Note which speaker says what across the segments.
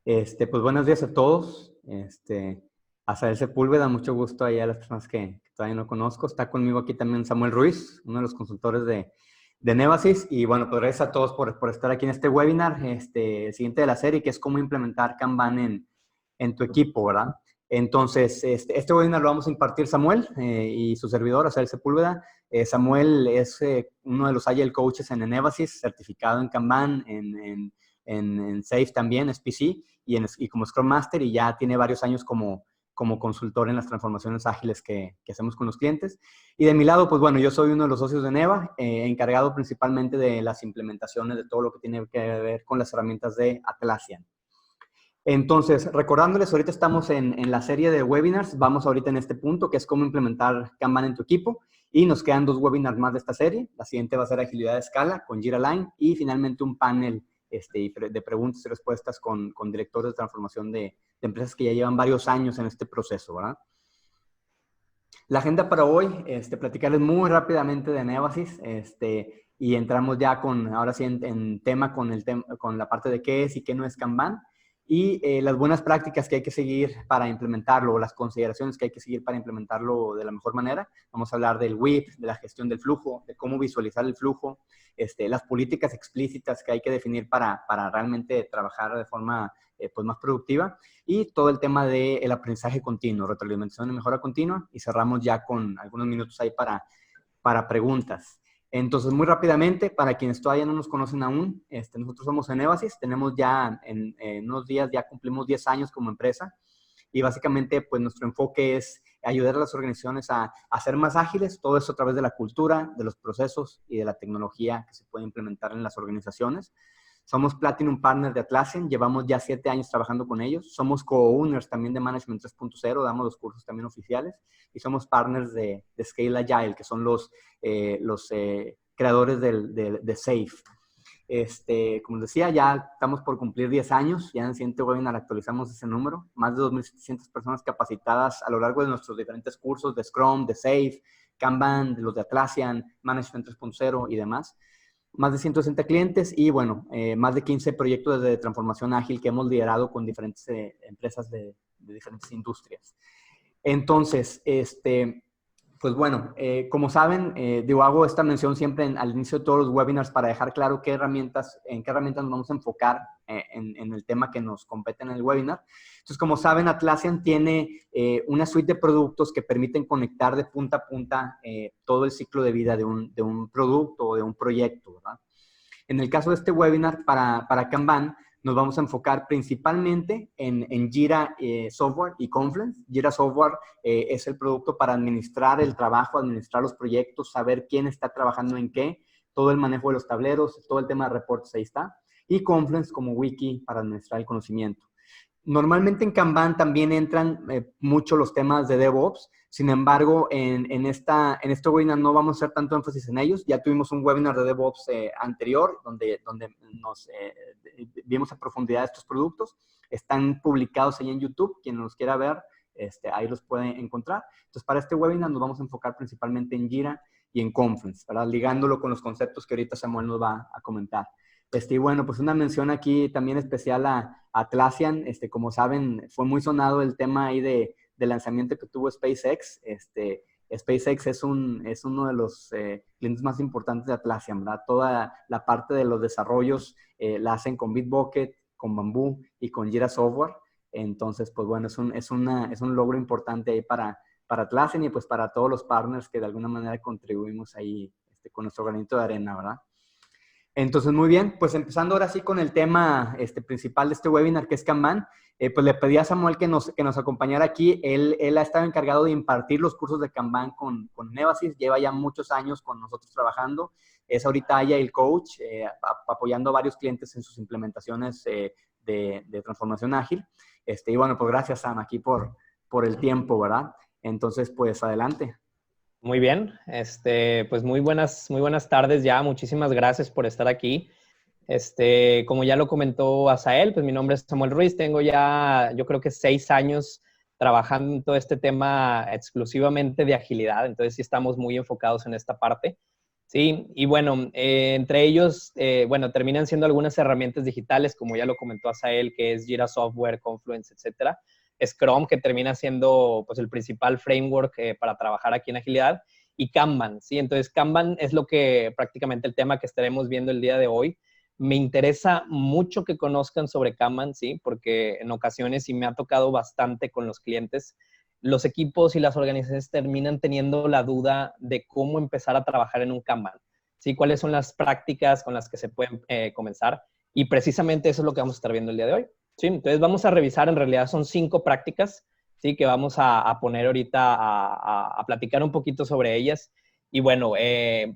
Speaker 1: Pues buenos días a todos. Azael Sepúlveda, mucho gusto ahí a las personas que todavía no conozco. Está conmigo aquí también Samuel Ruiz, uno de los consultores de Nevasis. Y bueno, pues gracias a todos por estar aquí en este webinar, el siguiente de la serie, que es cómo implementar Kanban en tu equipo, ¿verdad? Entonces, este webinar lo vamos a impartir Samuel y su servidor, Azael Sepúlveda. Samuel es uno de los Agile Coaches en Nevasis, certificado en Kanban, en SAFe también, SPC, y como Scrum Master, y ya tiene varios años como consultor en las transformaciones ágiles que hacemos con los clientes. Y de mi lado, pues bueno, yo soy uno de los socios de Neva, encargado principalmente de las implementaciones de todo lo que tiene que ver con las herramientas de Atlassian. Entonces, recordándoles, ahorita estamos en la serie de webinars, vamos ahorita en este punto, que es cómo implementar Kanban en tu equipo, y nos quedan 2 webinars más de esta serie. La siguiente va a ser agilidad de escala con Jira Line, y finalmente un panel de preguntas y respuestas con directores de transformación de empresas que ya llevan varios años en este proceso, ¿verdad? La agenda para hoy, platicarles muy rápidamente de Nevasis, y entramos ya ahora sí en tema con la parte de qué es y qué no es Kanban, y las buenas prácticas que hay que seguir para implementarlo, o las consideraciones que hay que seguir para implementarlo de la mejor manera. Vamos a hablar del WIP, de la gestión del flujo, de cómo visualizar el flujo, las políticas explícitas que hay que definir para realmente trabajar de forma pues más productiva, y todo el tema del aprendizaje continuo, retroalimentación y mejora continua, y cerramos ya con algunos minutos ahí para preguntas. Entonces, muy rápidamente, para quienes todavía no nos conocen aún, nosotros somos en Nevasis, tenemos ya en unos días, ya cumplimos 10 años como empresa, y básicamente pues nuestro enfoque es ayudar a las organizaciones a ser más ágiles, todo eso a través de la cultura, de los procesos y de la tecnología que se puede implementar en las organizaciones. Somos Platinum Partner de Atlassian, llevamos ya 7 años trabajando con ellos. Somos co-owners también de Management 3.0, damos los cursos también oficiales. Y somos partners de Scale Agile, que son los creadores de SAFe. Como les decía, ya estamos por cumplir 10 años. Ya en el siguiente webinar actualizamos ese número. Más de 2.700 personas capacitadas a lo largo de nuestros diferentes cursos de Scrum, de SAFe, Kanban, de los de Atlassian, Management 3.0 y demás. Más de 160 clientes y, bueno, más de 15 proyectos de transformación ágil que hemos liderado con diferentes empresas de diferentes industrias. Entonces, pues bueno, como saben, hago esta mención siempre al inicio de todos los webinars para dejar claro en qué herramientas nos vamos a enfocar en el tema que nos compete en el webinar. Entonces, como saben, Atlassian tiene una suite de productos que permiten conectar de punta a punta todo el ciclo de vida de un producto o de un proyecto, ¿verdad? En el caso de este webinar para Kanban, nos vamos a enfocar principalmente en Jira Software y Confluence. Jira Software es el producto para administrar el trabajo, administrar los proyectos, saber quién está trabajando en qué, todo el manejo de los tableros, todo el tema de reportes, ahí está. Y Confluence como wiki para administrar el conocimiento. Normalmente en Kanban también entran mucho los temas de DevOps. Sin embargo, en este webinar no vamos a hacer tanto énfasis en ellos. Ya tuvimos un webinar de DevOps anterior donde nos vimos a profundidad estos productos. Están publicados ahí en YouTube. Quien los quiera ver, ahí los puede encontrar. Entonces, para este webinar nos vamos a enfocar principalmente en Jira y en Confluence, ¿verdad? Ligándolo con los conceptos que ahorita Samuel nos va a comentar. Y bueno, pues una mención aquí también especial a Atlassian. Como saben, fue muy sonado el tema ahí de lanzamiento que tuvo SpaceX. SpaceX es uno de los clientes más importantes de Atlassian, ¿verdad? Toda la parte de los desarrollos la hacen con Bitbucket, con Bamboo y con Jira Software. Entonces, pues bueno, es un logro importante ahí para Atlassian y pues para todos los partners que de alguna manera contribuimos ahí con nuestro granito de arena, ¿verdad? Entonces, muy bien, pues empezando ahora sí con el tema principal de este webinar, que es Kanban, pues le pedí a Samuel que nos acompañara aquí. Él ha estado encargado de impartir los cursos de Kanban con Nevasis, lleva ya muchos años con nosotros trabajando, es ahorita Agile Coach, apoyando a varios clientes en sus implementaciones de transformación ágil. Y bueno, pues gracias, Sam, aquí por el tiempo, ¿verdad? Entonces, pues adelante.
Speaker 2: Muy bien, pues muy buenas tardes ya, muchísimas gracias por estar aquí. Como ya lo comentó Azael, pues mi nombre es Samuel Ruiz, tengo ya, yo creo que 6 años trabajando en todo este tema exclusivamente de agilidad, entonces sí estamos muy enfocados en esta parte. Sí, y bueno, entre ellos, bueno, terminan siendo algunas herramientas digitales, como ya lo comentó Asael, que es Jira Software, Confluence, etcétera. Scrum, que termina siendo pues, el principal framework para trabajar aquí en Agilidad, y Kanban, ¿sí? Entonces, Kanban es lo que prácticamente el tema que estaremos viendo el día de hoy. Me interesa mucho que conozcan sobre Kanban, ¿sí? Porque en ocasiones, y me ha tocado bastante con los clientes, los equipos y las organizaciones terminan teniendo la duda de cómo empezar a trabajar en un Kanban, ¿sí? ¿Cuáles son las prácticas con las que se pueden comenzar? Y precisamente eso es lo que vamos a estar viendo el día de hoy, ¿sí? Entonces vamos a revisar, en realidad son 5 prácticas, ¿sí? Que vamos a poner ahorita a platicar un poquito sobre ellas. Y bueno,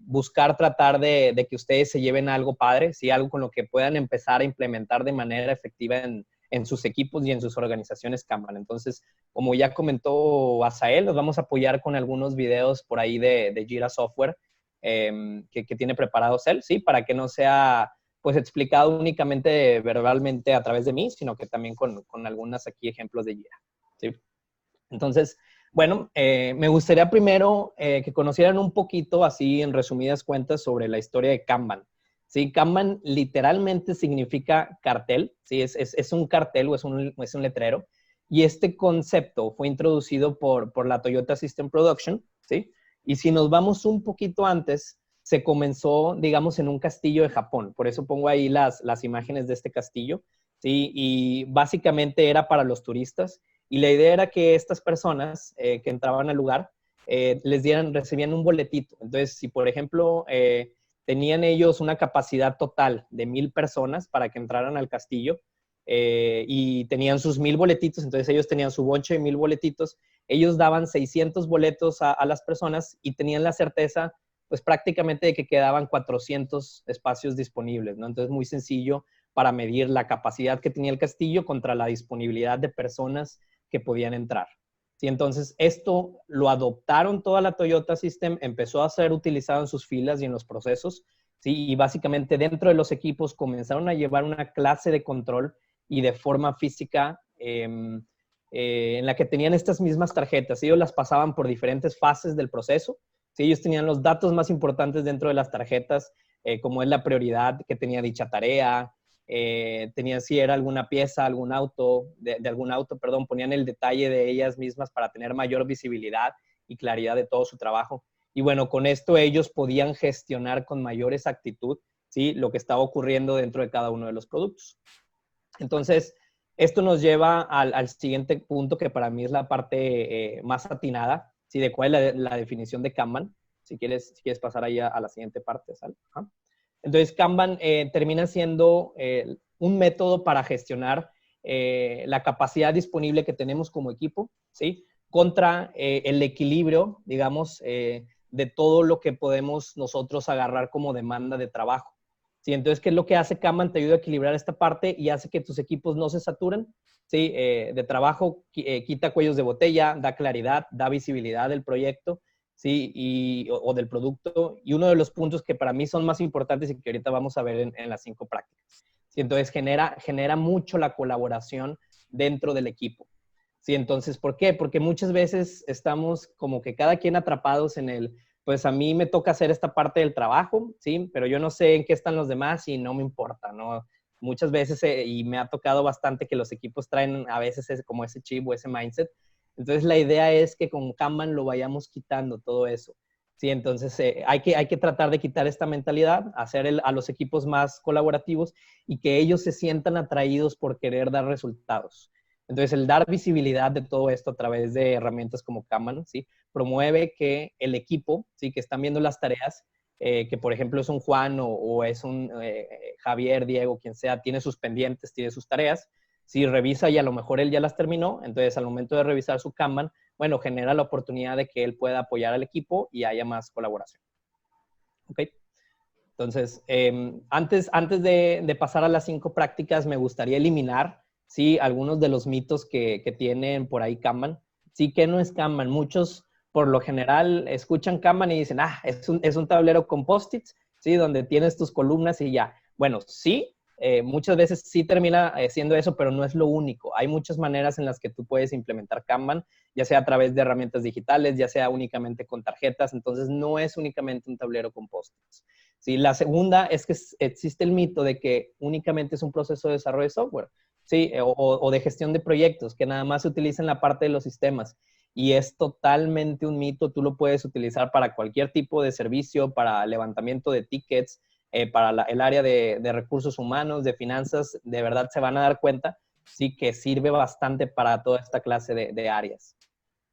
Speaker 2: buscar tratar de que ustedes se lleven algo padre, ¿sí? Algo con lo que puedan empezar a implementar de manera efectiva en sus equipos y en sus organizaciones Kanban. Entonces, como ya comentó Asael, los vamos a apoyar con algunos videos por ahí de Jira Software que tiene preparados él, ¿sí? Para que no sea pues explicado únicamente verbalmente a través de mí, sino que también con algunas aquí ejemplos de Jira, ¿sí? Entonces, bueno, me gustaría primero que conocieran un poquito, así en resumidas cuentas, sobre la historia de Kanban. Sí, Kanban literalmente significa cartel, ¿sí? Es un cartel o es un letrero. Y este concepto fue introducido por la Toyota System Production, ¿sí? Y si nos vamos un poquito antes, se comenzó, digamos, en un castillo de Japón. Por eso pongo ahí las imágenes de este castillo, ¿sí? Y básicamente era para los turistas. Y la idea era que estas personas que entraban al lugar recibían un boletito. Entonces, si por ejemplo tenían ellos una capacidad total de 1,000 personas para que entraran al castillo y tenían sus 1,000 boletitos, entonces ellos tenían su bonche de 1,000 boletitos, ellos daban 600 boletos a las personas y tenían la certeza, pues prácticamente de que quedaban 400 espacios disponibles, ¿no? Entonces, muy sencillo para medir la capacidad que tenía el castillo contra la disponibilidad de personas que podían entrar. ¿Sí? Entonces, esto lo adoptaron toda la Toyota System, empezó a ser utilizado en sus filas y en los procesos, ¿sí? Y básicamente dentro de los equipos comenzaron a llevar una clase de control y de forma física en la que tenían estas mismas tarjetas. Ellos las pasaban por diferentes fases del proceso. ¿Sí? Ellos tenían los datos más importantes dentro de las tarjetas, como es la prioridad que tenía dicha tarea, tenían si era alguna pieza, algún auto, de algún auto, perdón, ponían el detalle de ellas mismas para tener mayor visibilidad y claridad de todo su trabajo. Y bueno, con esto ellos podían gestionar con mayor exactitud, ¿sí? Lo que estaba ocurriendo dentro de cada uno de los productos. Entonces, esto nos lleva al siguiente punto, que para mí es la parte más atinada, ¿sí? De cuál es la definición de Kanban. Si quieres pasar ahí a la siguiente parte, ¿sale? Ajá. Entonces, Kanban termina siendo un método para gestionar la capacidad disponible que tenemos como equipo, ¿sí? Contra el equilibrio, digamos, de todo lo que podemos nosotros agarrar como demanda de trabajo. ¿Sí? Entonces, ¿qué es lo que hace Kanban? Te ayuda a equilibrar esta parte y hace que tus equipos no se saturen, ¿sí? De trabajo, quita cuellos de botella, da claridad, da visibilidad del proyecto, ¿sí? O del producto. Y uno de los puntos que para mí son más importantes y que ahorita vamos a ver en las 5 prácticas. ¿Sí? Entonces, genera mucho la colaboración dentro del equipo. ¿Sí? Entonces, ¿por qué? Porque muchas veces estamos como que cada quien atrapados en el, pues a mí me toca hacer esta parte del trabajo, ¿sí? Pero yo no sé en qué están los demás y no me importa, ¿no? Muchas veces, y me ha tocado bastante que los equipos traen a veces como ese chip o ese mindset. Entonces, la idea es que con Kanban lo vayamos quitando todo eso. Sí, entonces hay que tratar de quitar esta mentalidad, hacer a los equipos más colaborativos y que ellos se sientan atraídos por querer dar resultados. Entonces, el dar visibilidad de todo esto a través de herramientas como Kanban, ¿sí? Promueve que el equipo, ¿sí? Que están viendo las tareas, que por ejemplo es un Juan o es un Javier, Diego, quien sea, tiene sus pendientes, tiene sus tareas, si revisa y a lo mejor él ya las terminó, entonces al momento de revisar su Kanban, bueno, genera la oportunidad de que él pueda apoyar al equipo y haya más colaboración. ¿Ok? Entonces, antes de pasar a las 5 prácticas, me gustaría eliminar, ¿sí? Algunos de los mitos que tienen por ahí Kanban. Sí, que no es Kanban. Muchos, por lo general, escuchan Kanban y dicen, es un tablero con post-its, ¿sí? Donde tienes tus columnas y ya. Bueno, sí, muchas veces sí termina siendo eso, pero no es lo único. Hay muchas maneras en las que tú puedes implementar Kanban, ya sea a través de herramientas digitales, ya sea únicamente con tarjetas, entonces no es únicamente un tablero con post-its. Sí, la segunda es que existe el mito de que únicamente es un proceso de desarrollo de software, ¿sí? O de gestión de proyectos, que nada más se utiliza en la parte de los sistemas. Y es totalmente un mito, tú lo puedes utilizar para cualquier tipo de servicio, para levantamiento de tickets, para el área de recursos humanos, de finanzas, de verdad se van a dar cuenta, sí que sirve bastante para toda esta clase de áreas.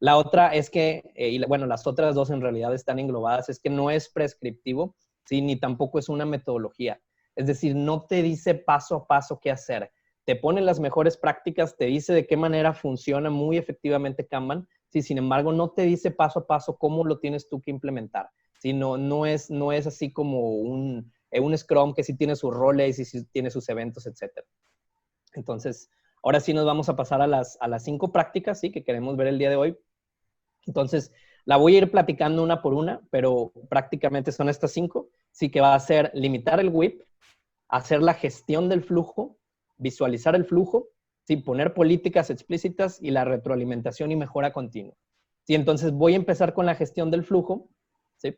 Speaker 2: La otra es que, y bueno, las otras dos en realidad están englobadas, es que no es prescriptivo, ¿sí? Ni tampoco es una metodología. Es decir, no te dice paso a paso qué hacer. Te pone las mejores prácticas, te dice de qué manera funciona muy efectivamente Kanban, ¿sí? Sin embargo, no te dice paso a paso cómo lo tienes tú que implementar. ¿Sí? No es así como un Scrum que sí tiene sus roles y sí tiene sus eventos, etc. Entonces, ahora sí nos vamos a pasar a las 5 prácticas, ¿sí? Que queremos ver el día de hoy. Entonces, la voy a ir platicando una por una, pero prácticamente son estas 5. Sí, que va a ser limitar el WIP, hacer la gestión del flujo, visualizar el flujo, ¿sí? Poner políticas explícitas y la retroalimentación y mejora continua. ¿Sí? Entonces, voy a empezar con la gestión del flujo, ¿sí?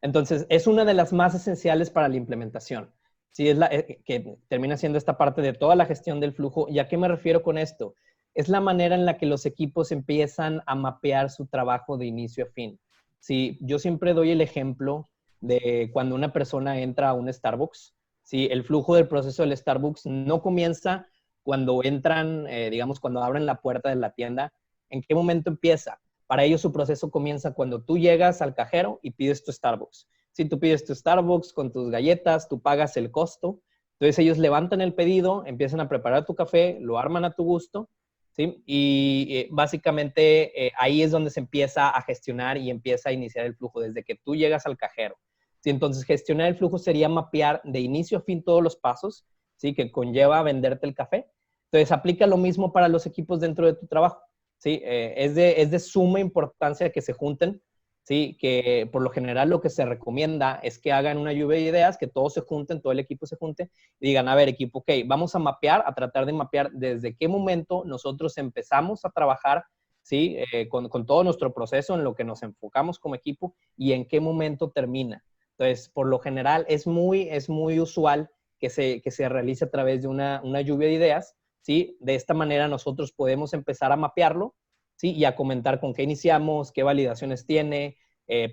Speaker 2: Entonces, es una de las más esenciales para la implementación. Sí, es la que termina siendo esta parte de toda la gestión del flujo. ¿Y a qué me refiero con esto? Es la manera en la que los equipos empiezan a mapear su trabajo de inicio a fin. Sí, yo siempre doy el ejemplo de cuando una persona entra a un Starbucks. Sí, el flujo del proceso del Starbucks no comienza cuando entran, digamos, cuando abren la puerta de la tienda. ¿En qué momento empieza? Para ellos su proceso comienza cuando tú llegas al cajero y pides tu Starbucks. Si tú pides tu Starbucks con tus galletas, tú pagas el costo. Entonces ellos levantan el pedido, empiezan a preparar tu café, lo arman a tu gusto, ¿sí? Y básicamente ahí es donde se empieza a gestionar y empieza a iniciar el flujo desde que tú llegas al cajero. ¿Sí? Entonces gestionar el flujo sería mapear de inicio a fin todos los pasos, ¿sí? Que conlleva venderte el café. Entonces aplica lo mismo para los equipos dentro de tu trabajo. ¿Sí? Es de suma importancia que se junten, ¿sí? Que por lo general lo que se recomienda es que hagan una lluvia de ideas, que todos se junten, todo el equipo se junte, y digan, a ver, equipo, ok, vamos a mapear, a tratar de mapear desde qué momento nosotros empezamos a trabajar, ¿sí? Con todo nuestro proceso en lo que nos enfocamos como equipo y en qué momento termina. Entonces, por lo general, es muy usual que se realice a través de una lluvia de ideas, ¿sí? De esta manera nosotros podemos empezar a mapearlo, ¿sí? Y a comentar con qué iniciamos, qué validaciones tiene,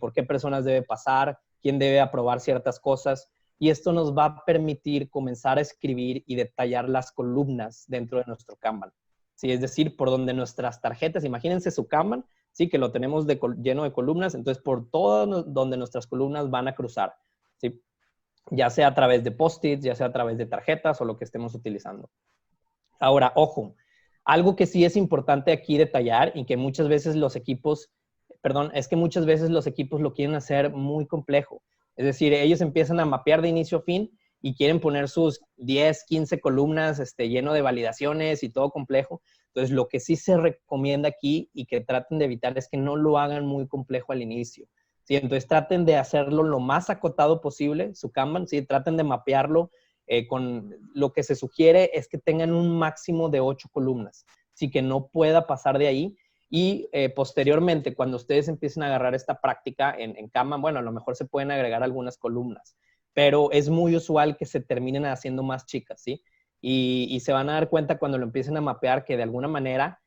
Speaker 2: por qué personas debe pasar, quién debe aprobar ciertas cosas. Y esto nos va a permitir comenzar a escribir y detallar las columnas dentro de nuestro Kanban. ¿Sí? Es decir, por donde nuestras tarjetas, imagínense su Kanban, ¿sí? Que lo tenemos lleno de columnas, entonces por todo donde nuestras columnas van a cruzar, ¿sí? Ya sea a través de post-its, ya sea a través de tarjetas o lo que estemos utilizando. Ahora, ojo, algo que sí es importante aquí detallar y que muchas veces los equipos, es que muchas veces los equipos lo quieren hacer muy complejo. Es decir, ellos empiezan a mapear de inicio a fin y quieren poner sus 10, 15 columnas lleno de validaciones y todo complejo. Entonces, lo que sí se recomienda aquí y que traten de evitar es que no lo hagan muy complejo al inicio. ¿Sí? Entonces, traten de hacerlo lo más acotado posible, su Kanban, ¿sí? Traten de mapearlo. Con lo que se sugiere es que tengan un máximo de 8 columnas, así que no pueda pasar de ahí. Y posteriormente, cuando ustedes empiecen a agarrar esta práctica en Kanban, bueno, a lo mejor se pueden agregar algunas columnas, pero es muy usual que se terminen haciendo más chicas, ¿sí? Y se van a dar cuenta cuando lo empiecen a mapear que de alguna manera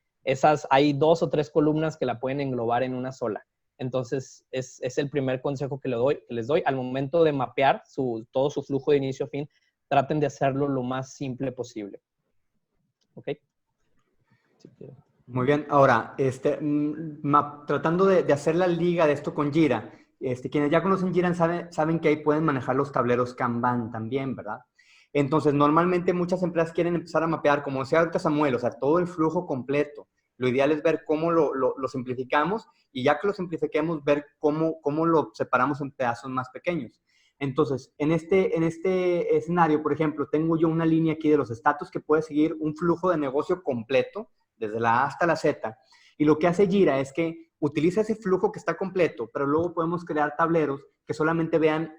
Speaker 2: hay 2 o 3 columnas que la pueden englobar en una sola. Entonces, es el primer consejo que les doy. Al momento de mapear todo su flujo de inicio a fin, traten de hacerlo lo más simple posible. ¿Ok?
Speaker 1: Muy bien. Ahora, tratando de hacer la liga de esto con Jira, quienes ya conocen Jira saben que ahí pueden manejar los tableros Kanban también, ¿verdad? Entonces, normalmente muchas empresas quieren empezar a mapear, como decía ahorita Samuel, o sea, todo el flujo completo. Lo ideal es ver cómo lo simplificamos y ya que lo simplifiquemos, ver cómo lo separamos en pedazos más pequeños. Entonces, en este escenario, por ejemplo, tengo yo una línea aquí de los estatus que puede seguir un flujo de negocio completo, desde la A hasta la Z. Y lo que hace Jira es que utiliza ese flujo que está completo, pero luego podemos crear tableros que solamente vean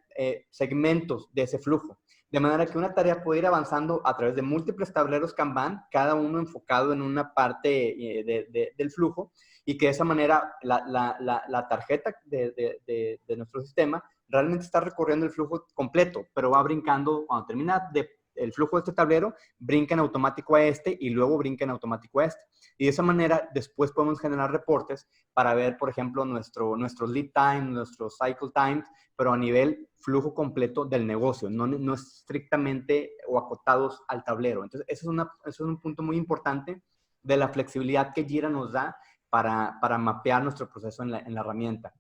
Speaker 1: segmentos de ese flujo. de manera que una tarea puede ir avanzando a través de múltiples tableros Kanban, cada uno enfocado en una parte del flujo, y que de esa manera la tarjeta de nuestro sistema realmente está recorriendo el flujo completo, pero va brincando, cuando termina el flujo de este tablero, brinca en automático a este y luego brinca en automático a este. Y de esa manera después podemos generar reportes para ver, por ejemplo, nuestro lead time, nuestro cycle time, pero a nivel flujo completo del negocio, no estrictamente o acotados al tablero. Entonces, eso es un punto muy importante de la flexibilidad que Jira nos da para mapear nuestro proceso en la herramienta.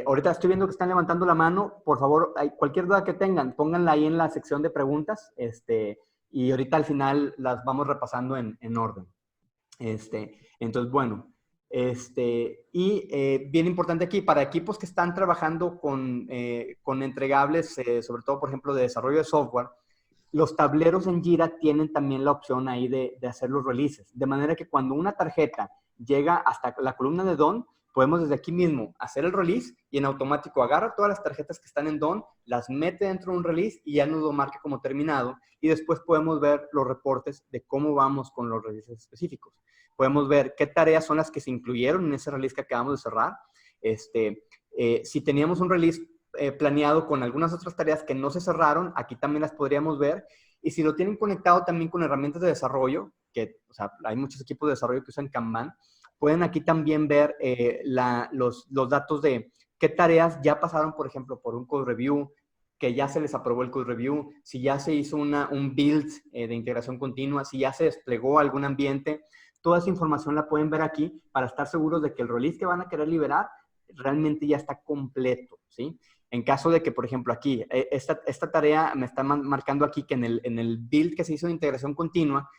Speaker 1: Ahorita estoy viendo que están levantando la mano. Por favor, cualquier duda que tengan, pónganla ahí en la sección de preguntas. Y ahorita al final las vamos repasando en orden. Entonces, bueno. Bien importante aquí, para equipos que están trabajando con entregables, sobre todo, por ejemplo, de desarrollo de software, los tableros en Jira tienen también la opción ahí de hacer los releases. De manera que cuando una tarjeta llega hasta la columna de Done, podemos desde aquí mismo hacer el release y en automático agarra todas las tarjetas que están en Done, las mete dentro de un release y ya nos lo marca como terminado. Y después podemos ver los reportes de cómo vamos con los releases específicos. Podemos ver qué tareas son las que se incluyeron en ese release que acabamos de cerrar. Si teníamos un release planeado con algunas otras tareas que no se cerraron, aquí también las podríamos ver. Y si lo tienen conectado también con herramientas de desarrollo, o sea, hay muchos equipos de desarrollo que usan Kanban, pueden aquí también ver los datos de qué tareas ya pasaron, por ejemplo, por un code review, que ya se les aprobó el code review, si ya se hizo un build de integración continua, si ya se desplegó algún ambiente. Toda esa información la pueden ver aquí para estar seguros de que el release que van a querer liberar realmente ya está completo, ¿sí? En caso de que, por ejemplo, aquí, esta tarea me está marcando aquí que en el build que se hizo de integración continua,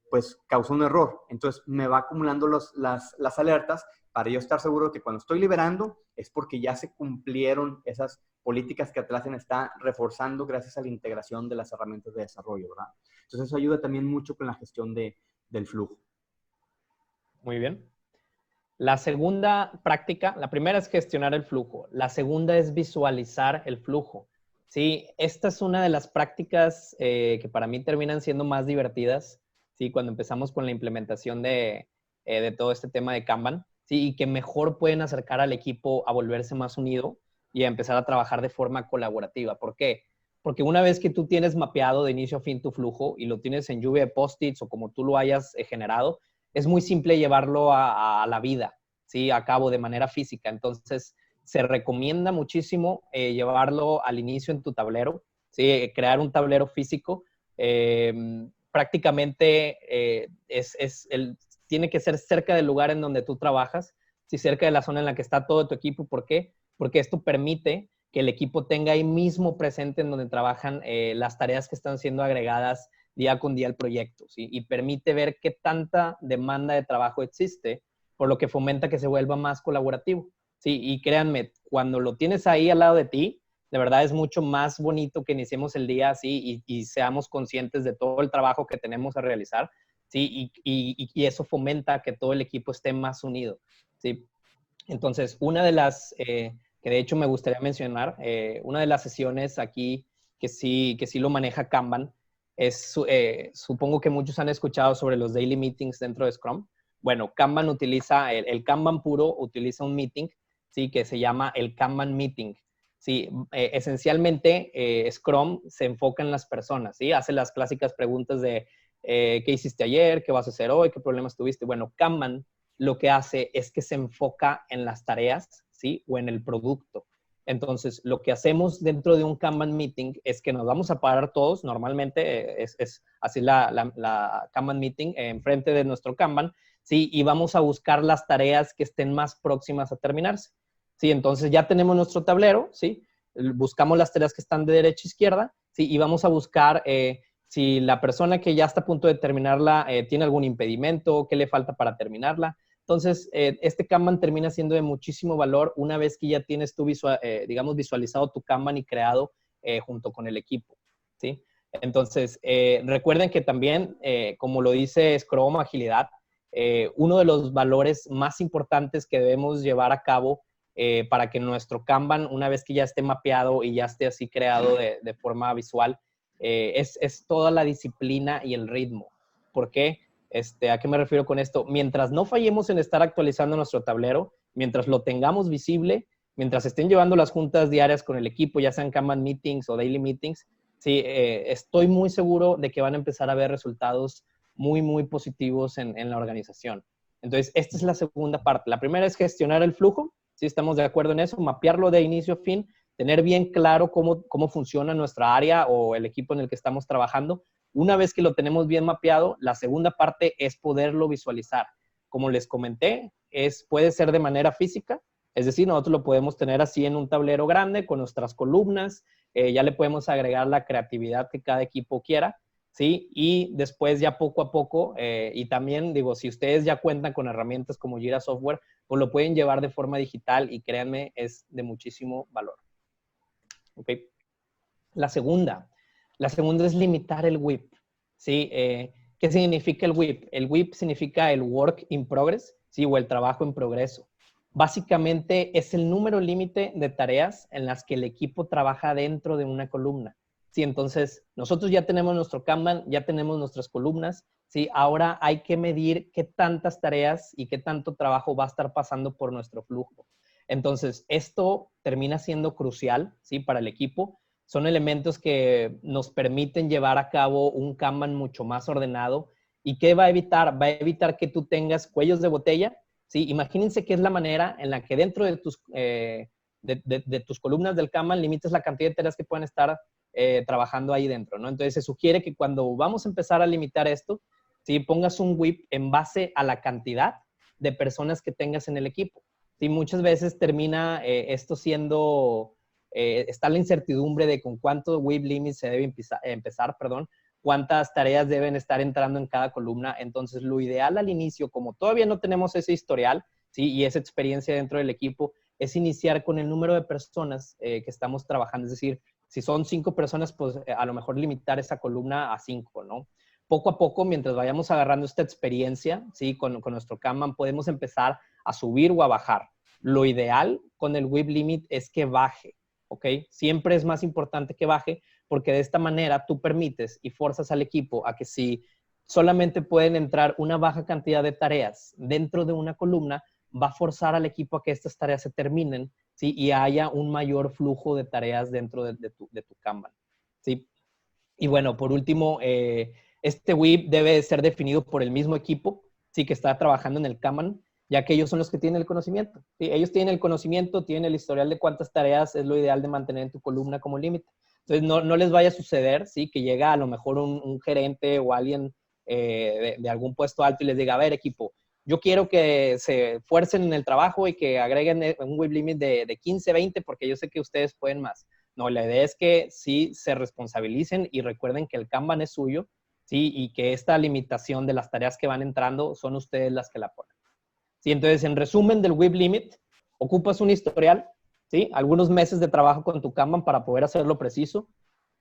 Speaker 1: pues causó un error. Entonces, me va acumulando las alertas para yo estar seguro de que cuando estoy liberando es porque ya se cumplieron esas políticas que Atlassian está reforzando gracias a la integración de las herramientas de desarrollo, ¿verdad? Entonces, eso ayuda también mucho con la gestión del flujo.
Speaker 2: Muy bien. La segunda práctica, la primera es gestionar el flujo. La segunda es visualizar el flujo. Sí, esta es una de las prácticas que para mí terminan siendo más divertidas, sí, cuando empezamos con la implementación de todo este tema de Kanban, sí, y que mejor pueden acercar al equipo a volverse más unido y a empezar a trabajar de forma colaborativa. ¿Por qué? Porque una vez que tú tienes mapeado de inicio a fin tu flujo y lo tienes en lluvia de post-its o como tú lo hayas generado, es muy simple llevarlo a la vida, ¿sí? A cabo de manera física. Entonces, se recomienda muchísimo llevarlo al inicio en tu tablero, ¿sí? Crear un tablero físico. Prácticamente tiene que ser cerca del lugar en donde tú trabajas, ¿sí? Cerca de la zona en la que está todo tu equipo. ¿Por qué? Porque esto permite que el equipo tenga ahí mismo presente en donde trabajan las tareas que están siendo agregadas día con día al proyecto, ¿sí? Y permite ver qué tanta demanda de trabajo existe, por lo que fomenta que se vuelva más colaborativo, ¿sí? Y créanme, cuando lo tienes ahí al lado de ti, de verdad es mucho más bonito que iniciemos el día así y seamos conscientes de todo el trabajo que tenemos a realizar, ¿sí? Y eso fomenta que todo el equipo esté más unido, ¿sí? Entonces, una de las, que de hecho me gustaría mencionar, una de las sesiones aquí que sí lo maneja Kanban, supongo que muchos han escuchado sobre los daily meetings dentro de Scrum. Bueno, Kanban utiliza, el Kanban puro utiliza un meeting, ¿sí? Que se llama el Kanban Meeting. Sí, esencialmente Scrum se enfoca en las personas, ¿sí? Hace las clásicas preguntas de ¿qué hiciste ayer? ¿Qué vas a hacer hoy? ¿Qué problemas tuviste? Bueno, Kanban lo que hace es que se enfoca en las tareas, ¿sí? O en el producto. Entonces, lo que hacemos dentro de un Kanban Meeting es que nos vamos a parar todos, normalmente es así la Kanban Meeting, enfrente de nuestro Kanban, ¿sí? Y vamos a buscar las tareas que estén más próximas a terminarse, ¿sí? Entonces, ya tenemos nuestro tablero, ¿sí? Buscamos las tareas que están de derecha a izquierda, ¿sí? Y vamos a buscar si la persona que ya está a punto de terminarla tiene algún impedimento, qué le falta para terminarla. Entonces, este Kanban termina siendo de muchísimo valor una vez que ya tienes tú, digamos, visualizado tu Kanban y creado junto con el equipo, ¿sí? Entonces, recuerden que también, como lo dice Scrum Agilidad, uno de los valores más importantes que debemos llevar a cabo para que nuestro Kanban, una vez que ya esté mapeado y ya esté así creado de forma visual, es toda la disciplina y el ritmo. ¿Por qué? ¿A qué me refiero con esto? Mientras no fallemos en estar actualizando nuestro tablero, mientras lo tengamos visible, mientras estén llevando las juntas diarias con el equipo, ya sean Kanban meetings o daily meetings, sí, estoy muy seguro de que van a empezar a ver resultados muy, muy positivos en la organización. Entonces, esta es la segunda parte. La primera es gestionar el flujo, sí, estamos de acuerdo en eso, mapearlo de inicio a fin, tener bien claro cómo funciona nuestra área o el equipo en el que estamos trabajando. Una vez que lo tenemos bien mapeado, la segunda parte es poderlo visualizar. Como les comenté, puede ser de manera física, es decir, nosotros lo podemos tener así en un tablero grande con nuestras columnas, ya le podemos agregar la creatividad que cada equipo quiera, ¿sí? Y después ya poco a poco, y también digo, si ustedes ya cuentan con herramientas como Jira Software, pues lo pueden llevar de forma digital y créanme, es de muchísimo valor. ¿Ok? La segunda es limitar el WIP, ¿sí? ¿Qué significa el WIP? El WIP significa el Work in Progress, ¿sí? O el trabajo en progreso. Básicamente es el número límite de tareas en las que el equipo trabaja dentro de una columna. Sí, entonces nosotros ya tenemos nuestro Kanban, ya tenemos nuestras columnas, ¿sí? Ahora hay que medir qué tantas tareas y qué tanto trabajo va a estar pasando por nuestro flujo. Entonces, esto termina siendo crucial, ¿sí? Para el equipo. Son elementos que nos permiten llevar a cabo un Kanban mucho más ordenado. ¿Y qué va a evitar? Va a evitar que tú tengas cuellos de botella, ¿sí? Imagínense que es la manera en la que dentro de tus columnas del Kanban limites la cantidad de tareas que pueden estar trabajando ahí dentro, ¿no? Entonces se sugiere que cuando vamos a empezar a limitar esto, ¿sí? Pongas un WIP en base a la cantidad de personas que tengas en el equipo. ¿Sí? Muchas veces termina esto siendo, está la incertidumbre de con cuánto WIP limit se debe empezar, cuántas tareas deben estar entrando en cada columna. Entonces, lo ideal al inicio, como todavía no tenemos ese historial, ¿sí? Y esa experiencia dentro del equipo, es iniciar con el número de personas que estamos trabajando. Es decir, si son 5 personas, pues a lo mejor limitar esa columna a 5, ¿no? Poco a poco, mientras vayamos agarrando esta experiencia, ¿sí? Con nuestro Kanban, podemos empezar a subir o a bajar. Lo ideal con el WIP limit es que baje, ¿ok? Siempre es más importante que baje, porque de esta manera tú permites y fuerzas al equipo a que si solamente pueden entrar una baja cantidad de tareas dentro de una columna, va a forzar al equipo a que estas tareas se terminen, ¿sí? Y haya un mayor flujo de tareas dentro de tu Kanban, ¿sí? Y bueno, por último, este WIP debe ser definido por el mismo equipo, ¿sí? Que está trabajando en el Kanban, ya que ellos son los que tienen el conocimiento, ¿sí? Ellos tienen el conocimiento, tienen el historial de cuántas tareas es lo ideal de mantener en tu columna como límite. Entonces, no les vaya a suceder, ¿sí? Que llega a lo mejor un gerente o alguien de algún puesto alto y les diga, a ver, equipo, yo quiero que se esfuercen en el trabajo y que agreguen un WIP limit de 15, 20, porque yo sé que ustedes pueden más. No, la idea es que sí se responsabilicen y recuerden que el Kanban es suyo, ¿sí? Y que esta limitación de las tareas que van entrando son ustedes las que la ponen. ¿Sí? Entonces, en resumen del WIP limit, ocupas un historial, ¿sí? Algunos meses de trabajo con tu Kanban para poder hacerlo preciso.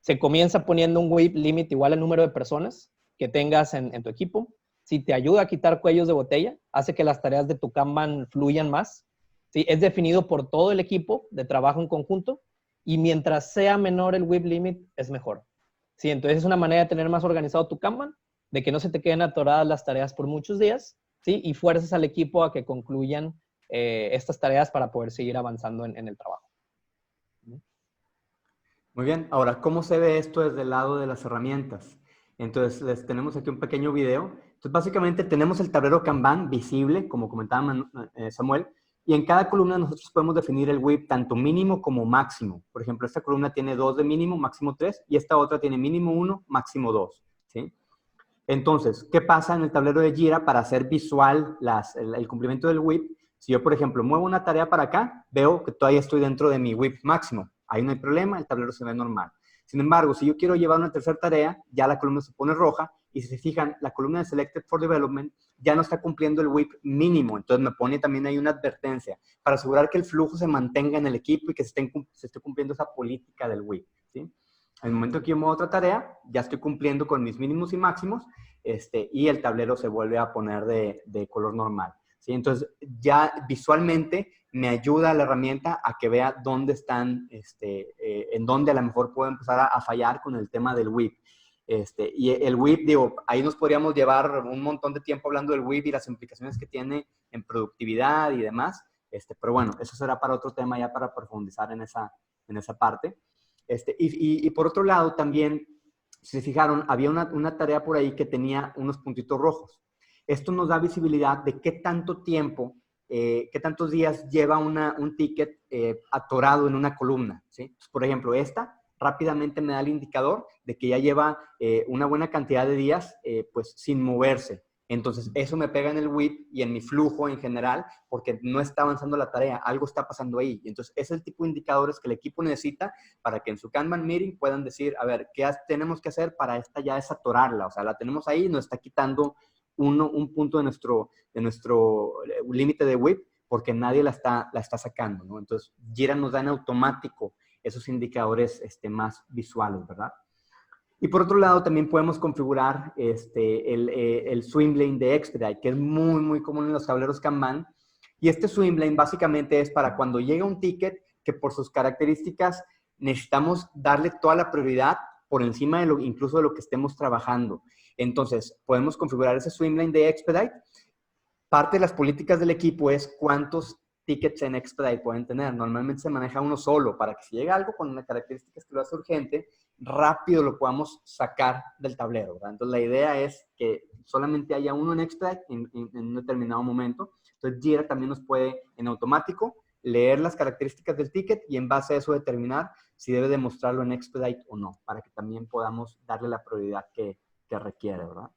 Speaker 2: Se comienza poniendo un WIP limit igual al número de personas que tengas en tu equipo. Si te ayuda a quitar cuellos de botella, hace que las tareas de tu Kanban fluyan más. ¿Sí? Es definido por todo el equipo de trabajo en conjunto y mientras sea menor el WIP limit, es mejor. ¿Sí? Entonces es una manera de tener más organizado tu Kanban, de que no se te queden atoradas las tareas por muchos días, ¿sí? Y fuerzas al equipo a que concluyan estas tareas para poder seguir avanzando en el trabajo.
Speaker 1: Muy bien. Ahora, ¿cómo se ve esto desde el lado de las herramientas? Entonces, les tenemos aquí un pequeño video. Entonces, básicamente tenemos el tablero Kanban visible, como comentaba Samuel, y en cada columna nosotros podemos definir el WIP tanto mínimo como máximo. Por ejemplo, esta columna tiene 2 de mínimo, máximo 3, y esta otra tiene mínimo 1, máximo 2, ¿sí? Entonces, ¿qué pasa en el tablero de Jira para hacer visual el cumplimiento del WIP? Si yo, por ejemplo, muevo una tarea para acá, veo que todavía estoy dentro de mi WIP máximo. Ahí no hay problema, el tablero se ve normal. Sin embargo, si yo quiero llevar una tercera tarea, ya la columna se pone roja y si se fijan, la columna de Selected for Development ya no está cumpliendo el WIP mínimo. Entonces me pone también ahí una advertencia para asegurar que el flujo se mantenga en el equipo y que se esté cumpliendo esa política del WIP, ¿sí? En el momento que yo muevo otra tarea, ya estoy cumpliendo con mis mínimos y máximos y el tablero se vuelve a poner de color normal, ¿sí? Entonces, ya visualmente me ayuda la herramienta a que vea dónde están, en dónde a lo mejor puedo empezar a fallar con el tema del WIP. Y el WIP, digo, ahí nos podríamos llevar un montón de tiempo hablando del WIP y las implicaciones que tiene en productividad y demás. Pero bueno, eso será para otro tema ya para profundizar en esa parte. Y por otro lado, también, si se fijaron, había una tarea por ahí que tenía unos puntitos rojos. Esto nos da visibilidad de qué tanto tiempo, qué tantos días lleva un ticket atorado en una columna, ¿sí? Entonces, por ejemplo, esta rápidamente me da el indicador de que ya lleva una buena cantidad de días pues sin moverse. Entonces, eso me pega en el WIP y en mi flujo en general, porque no está avanzando la tarea, algo está pasando ahí. Entonces, ese es el tipo de indicadores que el equipo necesita para que en su Kanban meeting puedan decir, a ver, ¿qué tenemos que hacer para esta ya desatorarla? O sea, la tenemos ahí y nos está quitando un punto de nuestro límite de WIP porque nadie la está sacando, ¿no? Entonces, Jira nos da en automático esos indicadores más visuales, ¿verdad? Y por otro lado, también podemos configurar el swim lane de Expedite, que es muy, muy común en los tableros Kanban. Y este swim lane básicamente es para cuando llega un ticket que por sus características necesitamos darle toda la prioridad por encima de incluso de lo que estemos trabajando. Entonces, podemos configurar ese swim lane de Expedite. Parte de las políticas del equipo es cuántos tickets en Expedite pueden tener. Normalmente se maneja uno solo para que si llega algo con una característica que lo hace urgente, rápido lo podamos sacar del tablero, ¿verdad? Entonces, la idea es que solamente haya uno en Expedite en un determinado momento. Entonces, Jira también nos puede, en automático, leer las características del ticket y en base a eso determinar si debe demostrarlo en Expedite o no, para que también podamos darle la prioridad que requiere, ¿verdad?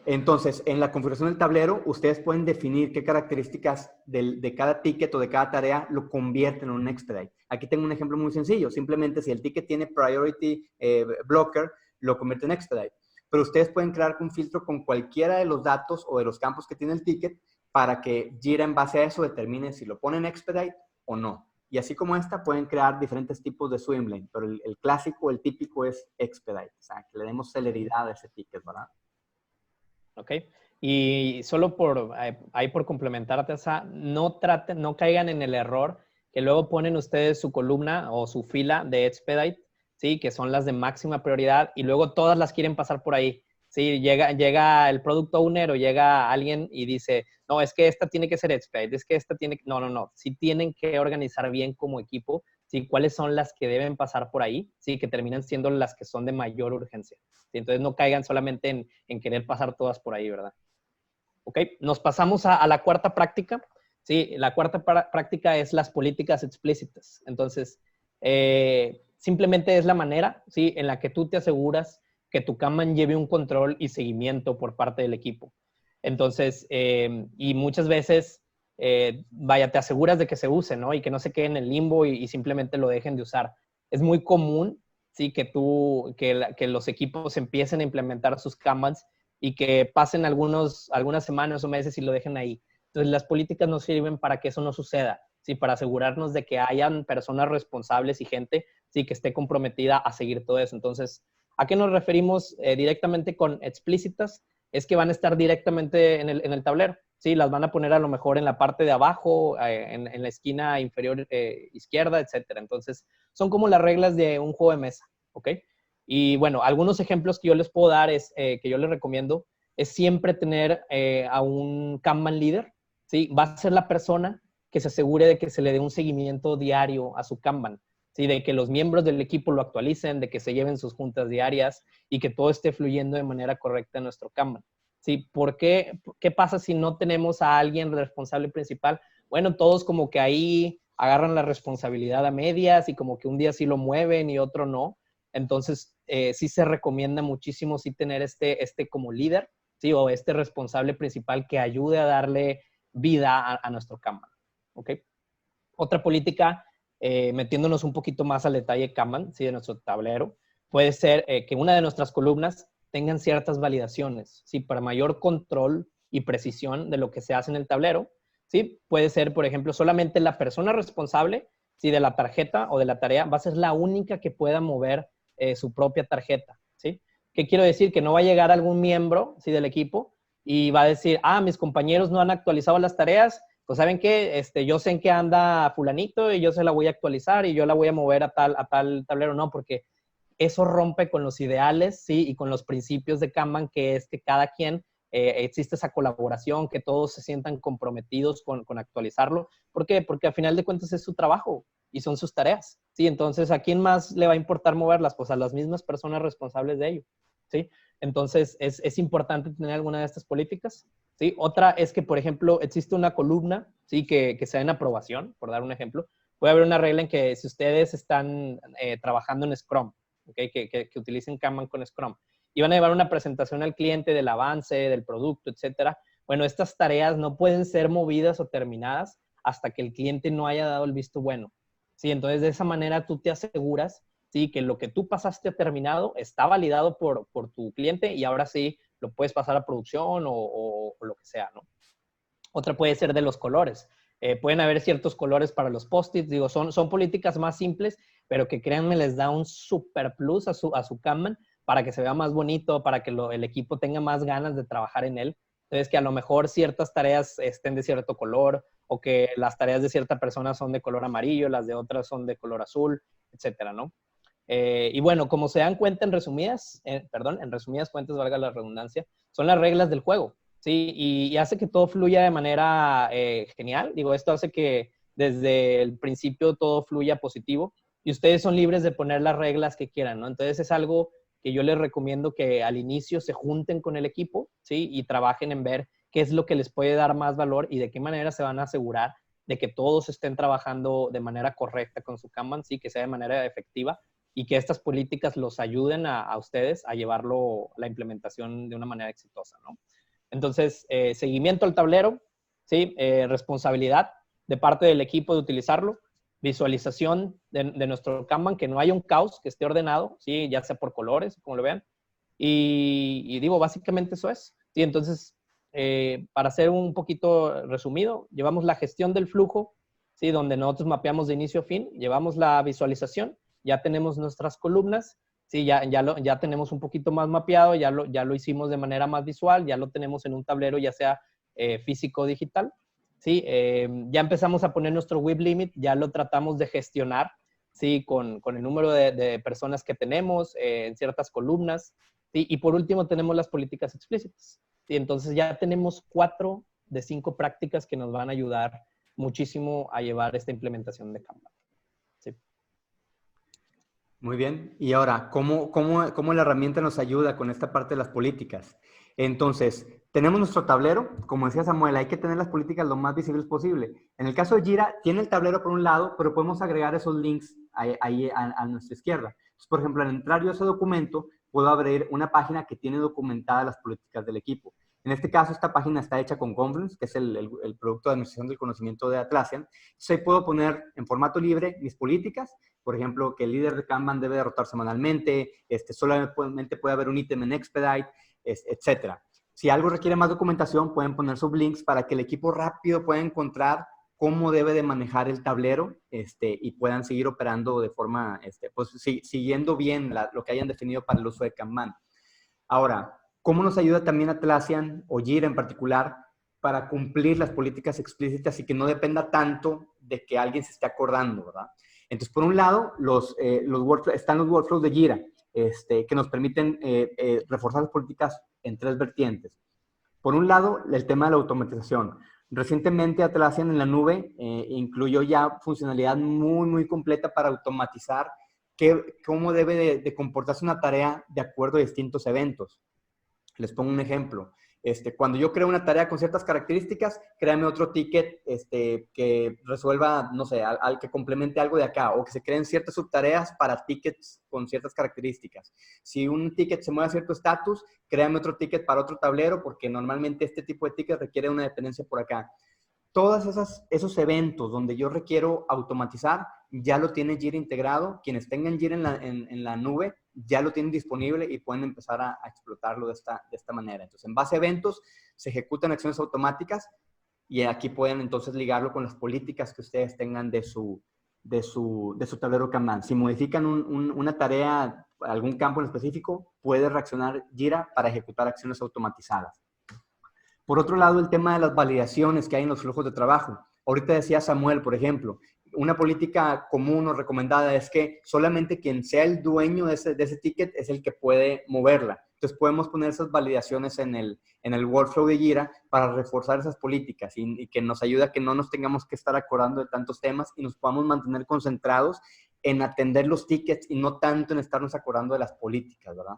Speaker 1: Entonces, en la configuración del tablero, ustedes pueden definir qué características de cada ticket o de cada tarea lo convierten en un Expedite. Aquí tengo un ejemplo muy sencillo. Simplemente si el ticket tiene Priority Blocker, lo convierte en Expedite. Pero ustedes pueden crear un filtro con cualquiera de los datos o de los campos que tiene el ticket para que Jira en base a eso determine si lo pone en Expedite o no. Y así como esta, pueden crear diferentes tipos de swim lane. Pero el clásico, el típico es Expedite. O sea, que le demos celeridad a ese ticket, ¿verdad?
Speaker 2: Ok. Y solo por complementarte, no caigan en el error que luego ponen ustedes su columna o su fila de Expedite, ¿sí? Que son las de máxima prioridad y luego todas las quieren pasar por ahí. Sí, llega el product owner o llega alguien y dice, no, es que esta tiene que ser Expedite, es que esta tiene que... No. Sí tienen que organizar bien como equipo, ¿sí? Cuáles son las que deben pasar por ahí, ¿sí? Que terminan siendo las que son de mayor urgencia. ¿Sí? Entonces no caigan solamente en querer pasar todas por ahí, ¿verdad? Ok, nos pasamos a la cuarta práctica. Sí, la cuarta práctica es las políticas explícitas. Entonces, simplemente es la manera, ¿sí? En la que tú te aseguras que tu Kanban lleve un control y seguimiento por parte del equipo. Entonces, y muchas veces, te aseguras de que se use, ¿no? Y que no se quede en el limbo y simplemente lo dejen de usar. Es muy común, ¿sí? Que los equipos empiecen a implementar sus Kanbans y que pasen algunas semanas o meses y lo dejen ahí. Entonces, las políticas nos sirven para que eso no suceda, ¿sí? Para asegurarnos de que hayan personas responsables y gente, ¿sí? Que esté comprometida a seguir todo eso. Entonces, ¿a qué nos referimos directamente con explícitas? Es que van a estar directamente en el tablero, ¿sí? Las van a poner a lo mejor en la parte de abajo, en la esquina inferior izquierda, etcétera. Entonces, son como las reglas de un juego de mesa, ¿ok? Y bueno, algunos ejemplos que yo les puedo dar que yo les recomiendo es siempre tener a un Kanban leader, ¿sí? Va a ser la persona que se asegure de que se le dé un seguimiento diario a su Kanban, ¿sí? De que los miembros del equipo lo actualicen, de que se lleven sus juntas diarias y que todo esté fluyendo de manera correcta en nuestro Kanban, ¿sí? ¿Qué pasa si no tenemos a alguien responsable principal? Bueno, todos como que ahí agarran la responsabilidad a medias y como que un día sí lo mueven y otro no. Entonces, sí se recomienda muchísimo sí tener este como líder, ¿sí? O este responsable principal que ayude a darle vida a nuestro Kanban, ¿ok? Otra política, metiéndonos un poquito más al detalle Kanban, ¿sí? De nuestro tablero, puede ser que una de nuestras columnas tengan ciertas validaciones, ¿sí? Para mayor control y precisión de lo que se hace en el tablero, ¿sí? Puede ser, por ejemplo, solamente la persona responsable, ¿sí? De la tarjeta o de la tarea va a ser la única que pueda mover su propia tarjeta, ¿sí? ¿Qué quiero decir? Que no va a llegar algún miembro, ¿sí? Del equipo y va a decir, mis compañeros no han actualizado las tareas pues ¿saben qué? Yo sé en qué anda fulanito y yo se la voy a actualizar y yo la voy a mover a tal tablero. No, porque eso rompe con los ideales, ¿sí? Y con los principios de Kanban, que es que cada quien, existe esa colaboración, que todos se sientan comprometidos con actualizarlo. ¿Por qué? Porque al final de cuentas es su trabajo y son sus tareas, ¿sí? Entonces, ¿a quién más le va a importar moverlas? Pues a las mismas personas responsables de ello, ¿sí? Entonces, es importante tener alguna de estas políticas, ¿sí? Otra es que, por ejemplo, existe una columna, ¿sí? Que sea en aprobación, por dar un ejemplo. Puede haber una regla en que si ustedes están trabajando en Scrum, ¿okay? Que utilicen Kanban con Scrum, y van a llevar una presentación al cliente del avance, del producto, etcétera. Bueno, estas tareas no pueden ser movidas o terminadas hasta que el cliente no haya dado el visto bueno, ¿sí? Entonces, de esa manera tú te aseguras, ¿sí? Que lo que tú pasaste terminado está validado por tu cliente y ahora sí lo puedes pasar a producción o lo que sea, ¿no? Otra puede ser de los colores. Pueden haber ciertos colores para los post-its, digo, son políticas más simples, pero que créanme, les da un super plus a su Kanban para que se vea más bonito, para que el equipo tenga más ganas de trabajar en él. Entonces, que a lo mejor ciertas tareas estén de cierto color, o que las tareas de cierta persona son de color amarillo, las de otras son de color azul, etcétera, ¿no? Y bueno, como se dan cuenta en resumidas cuentas, valga la redundancia, son las reglas del juego, ¿sí? Y hace que todo fluya de manera genial. Digo, esto hace que desde el principio todo fluya positivo y ustedes son libres de poner las reglas que quieran, ¿no? Entonces es algo que yo les recomiendo que al inicio se junten con el equipo, ¿sí? Y trabajen en ver qué es lo que les puede dar más valor y de qué manera se van a asegurar de que todos estén trabajando de manera correcta con su Kanban, ¿sí? Que sea de manera efectiva y que estas políticas los ayuden a ustedes a llevarlo, la implementación de una manera exitosa, ¿no? Entonces, seguimiento al tablero, ¿sí? Responsabilidad de parte del equipo de utilizarlo, visualización de nuestro Kanban, que no haya un caos, que esté ordenado, ¿sí? Ya sea por colores, como lo vean. Y digo, básicamente eso es. ¿Sí? Entonces, para hacer un poquito resumido, llevamos la gestión del flujo, ¿sí? Donde nosotros mapeamos de inicio a fin, llevamos la visualización, ya tenemos nuestras columnas, sí, ya tenemos un poquito más mapeado, ya lo hicimos de manera más visual, ya lo tenemos en un tablero, ya sea físico o digital, sí, ya empezamos a poner nuestro WIP limit, ya lo tratamos de gestionar, sí, con el número de personas que tenemos en ciertas columnas, sí, y por último tenemos las políticas explícitas, sí, entonces ya tenemos 4 de 5 prácticas que nos van a ayudar muchísimo a llevar esta implementación de Kanban. Sí.
Speaker 1: Muy bien. Y ahora, ¿cómo la herramienta nos ayuda con esta parte de las políticas? Entonces, tenemos nuestro tablero. Como decía Samuel, hay que tener las políticas lo más visibles posible. En el caso de Jira, tiene el tablero por un lado, pero podemos agregar esos links ahí a nuestra izquierda. Entonces, por ejemplo, al entrar yo a ese documento, puedo abrir una página que tiene documentadas las políticas del equipo. En este caso, esta página está hecha con Confluence, que es el producto de administración del conocimiento de Atlassian. Entonces, ahí puedo poner en formato libre mis políticas. Por ejemplo, que el líder de Kanban debe derrotar semanalmente, solamente puede haber un ítem en Expedite, etcétera. Si algo requiere más documentación, pueden poner sublinks para que el equipo rápido pueda encontrar cómo debe de manejar el tablero y puedan seguir operando de forma, pues siguiendo bien lo que hayan definido para el uso de Kanban. Ahora, ¿cómo nos ayuda también Atlassian o Jira en particular para cumplir las políticas explícitas y que no dependa tanto de que alguien se esté acordando, ¿verdad? Entonces, por un lado, están los workflows de Jira, que nos permiten reforzar las políticas en 3 vertientes. Por un lado, el tema de la automatización. Recientemente Atlassian en la nube incluyó ya funcionalidad muy, muy completa para automatizar cómo debe de comportarse una tarea de acuerdo a distintos eventos. Les pongo un ejemplo. Cuando yo creo una tarea con ciertas características, créame otro ticket que resuelva, no sé, al que complemente algo de acá, o que se creen ciertas subtareas para tickets con ciertas características. Si un ticket se mueve a cierto estatus, créame otro ticket para otro tablero, porque normalmente este tipo de ticket requiere una dependencia por acá. Todos esos eventos donde yo requiero automatizar, ya lo tiene Jira integrado. Quienes tengan Jira en la nube, ya lo tienen disponible y pueden empezar a explotarlo de esta manera. Entonces, en base a eventos, se ejecutan acciones automáticas y aquí pueden entonces ligarlo con las políticas que ustedes tengan de su tablero Kanban. Si modifican una tarea, algún campo en específico, puede reaccionar Jira para ejecutar acciones automatizadas. Por otro lado, el tema de las validaciones que hay en los flujos de trabajo. Ahorita decía Samuel, por ejemplo, una política común o recomendada es que solamente quien sea el dueño de ese ticket es el que puede moverla. Entonces podemos poner esas validaciones en el workflow de Jira para reforzar esas políticas y que nos ayude a que no nos tengamos que estar acordando de tantos temas y nos podamos mantener concentrados en atender los tickets y no tanto en estarnos acordando de las políticas, ¿verdad?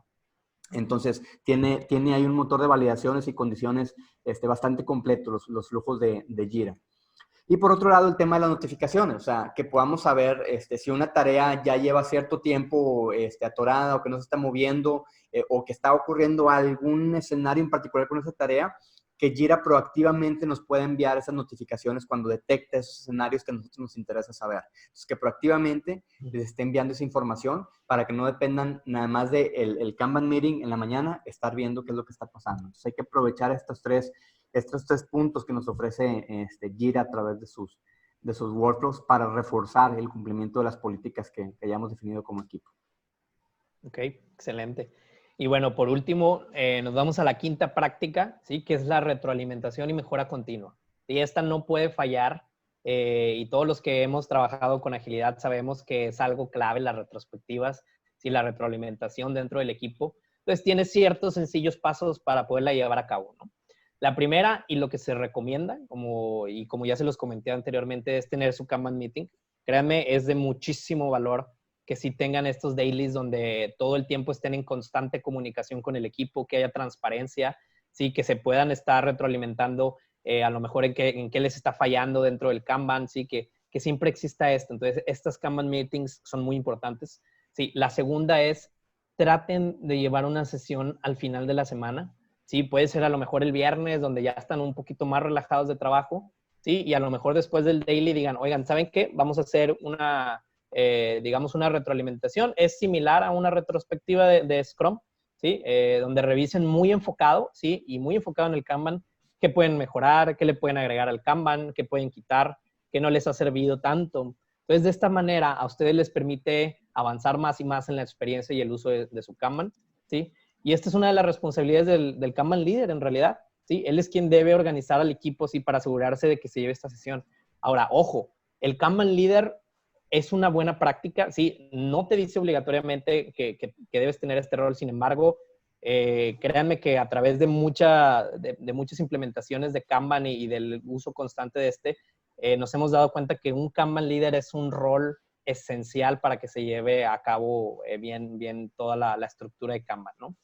Speaker 1: Entonces, tiene ahí un motor de validaciones y condiciones bastante completo los flujos de Jira. Y por otro lado, el tema de las notificaciones, o sea, que podamos saber si una tarea ya lleva cierto tiempo atorada o que no se está moviendo o que está ocurriendo algún escenario en particular con esa tarea, que Jira proactivamente nos puede enviar esas notificaciones cuando detecta esos escenarios que a nosotros nos interesa saber. Entonces, que proactivamente les esté enviando esa información para que no dependan nada más del el Kanban meeting en la mañana, estar viendo qué es lo que está pasando. Entonces, hay que aprovechar estos tres puntos que nos ofrece Jira a través de sus workflows para reforzar el cumplimiento de las políticas que hayamos definido como equipo.
Speaker 2: Ok, excelente. Y bueno, por último, nos vamos a la quinta práctica, ¿sí? Que es la retroalimentación y mejora continua. Y esta no puede fallar y todos los que hemos trabajado con agilidad sabemos que es algo clave las retrospectivas, ¿sí? La retroalimentación dentro del equipo. Entonces, tiene ciertos sencillos pasos para poderla llevar a cabo, ¿no? La primera y lo que se recomienda, como ya se los comenté anteriormente, es tener su Kanban meeting. Créanme, es de muchísimo valor que sí tengan estos dailies donde todo el tiempo estén en constante comunicación con el equipo, que haya transparencia, sí, que se puedan estar retroalimentando a lo mejor en qué les está fallando dentro del Kanban, sí, que siempre exista esto. Entonces, estas Kanban meetings son muy importantes. Sí, la segunda es, traten de llevar una sesión al final de la semana. Sí, puede ser a lo mejor el viernes, donde ya están un poquito más relajados de trabajo, sí, y a lo mejor después del daily digan, oigan, ¿saben qué? Vamos a hacer digamos, una retroalimentación. Es similar a una retrospectiva de Scrum, ¿sí? Donde revisen muy enfocado, ¿sí? Y muy enfocado en el Kanban, qué pueden mejorar, qué le pueden agregar al Kanban, qué pueden quitar, qué no les ha servido tanto. Entonces, de esta manera, a ustedes les permite avanzar más y más en la experiencia y el uso de su Kanban, ¿sí? Y esta es una de las responsabilidades del Kanban Leader, en realidad, ¿sí? Él es quien debe organizar al equipo, ¿sí? Para asegurarse de que se lleve esta sesión. Ahora, ojo, el Kanban Leader es una buena práctica, ¿sí? No te dice obligatoriamente que debes tener este rol, sin embargo, créanme que a través de muchas implementaciones de Kanban y del uso constante de nos hemos dado cuenta que un Kanban Leader es un rol esencial para que se lleve a cabo bien toda la estructura de Kanban, ¿no?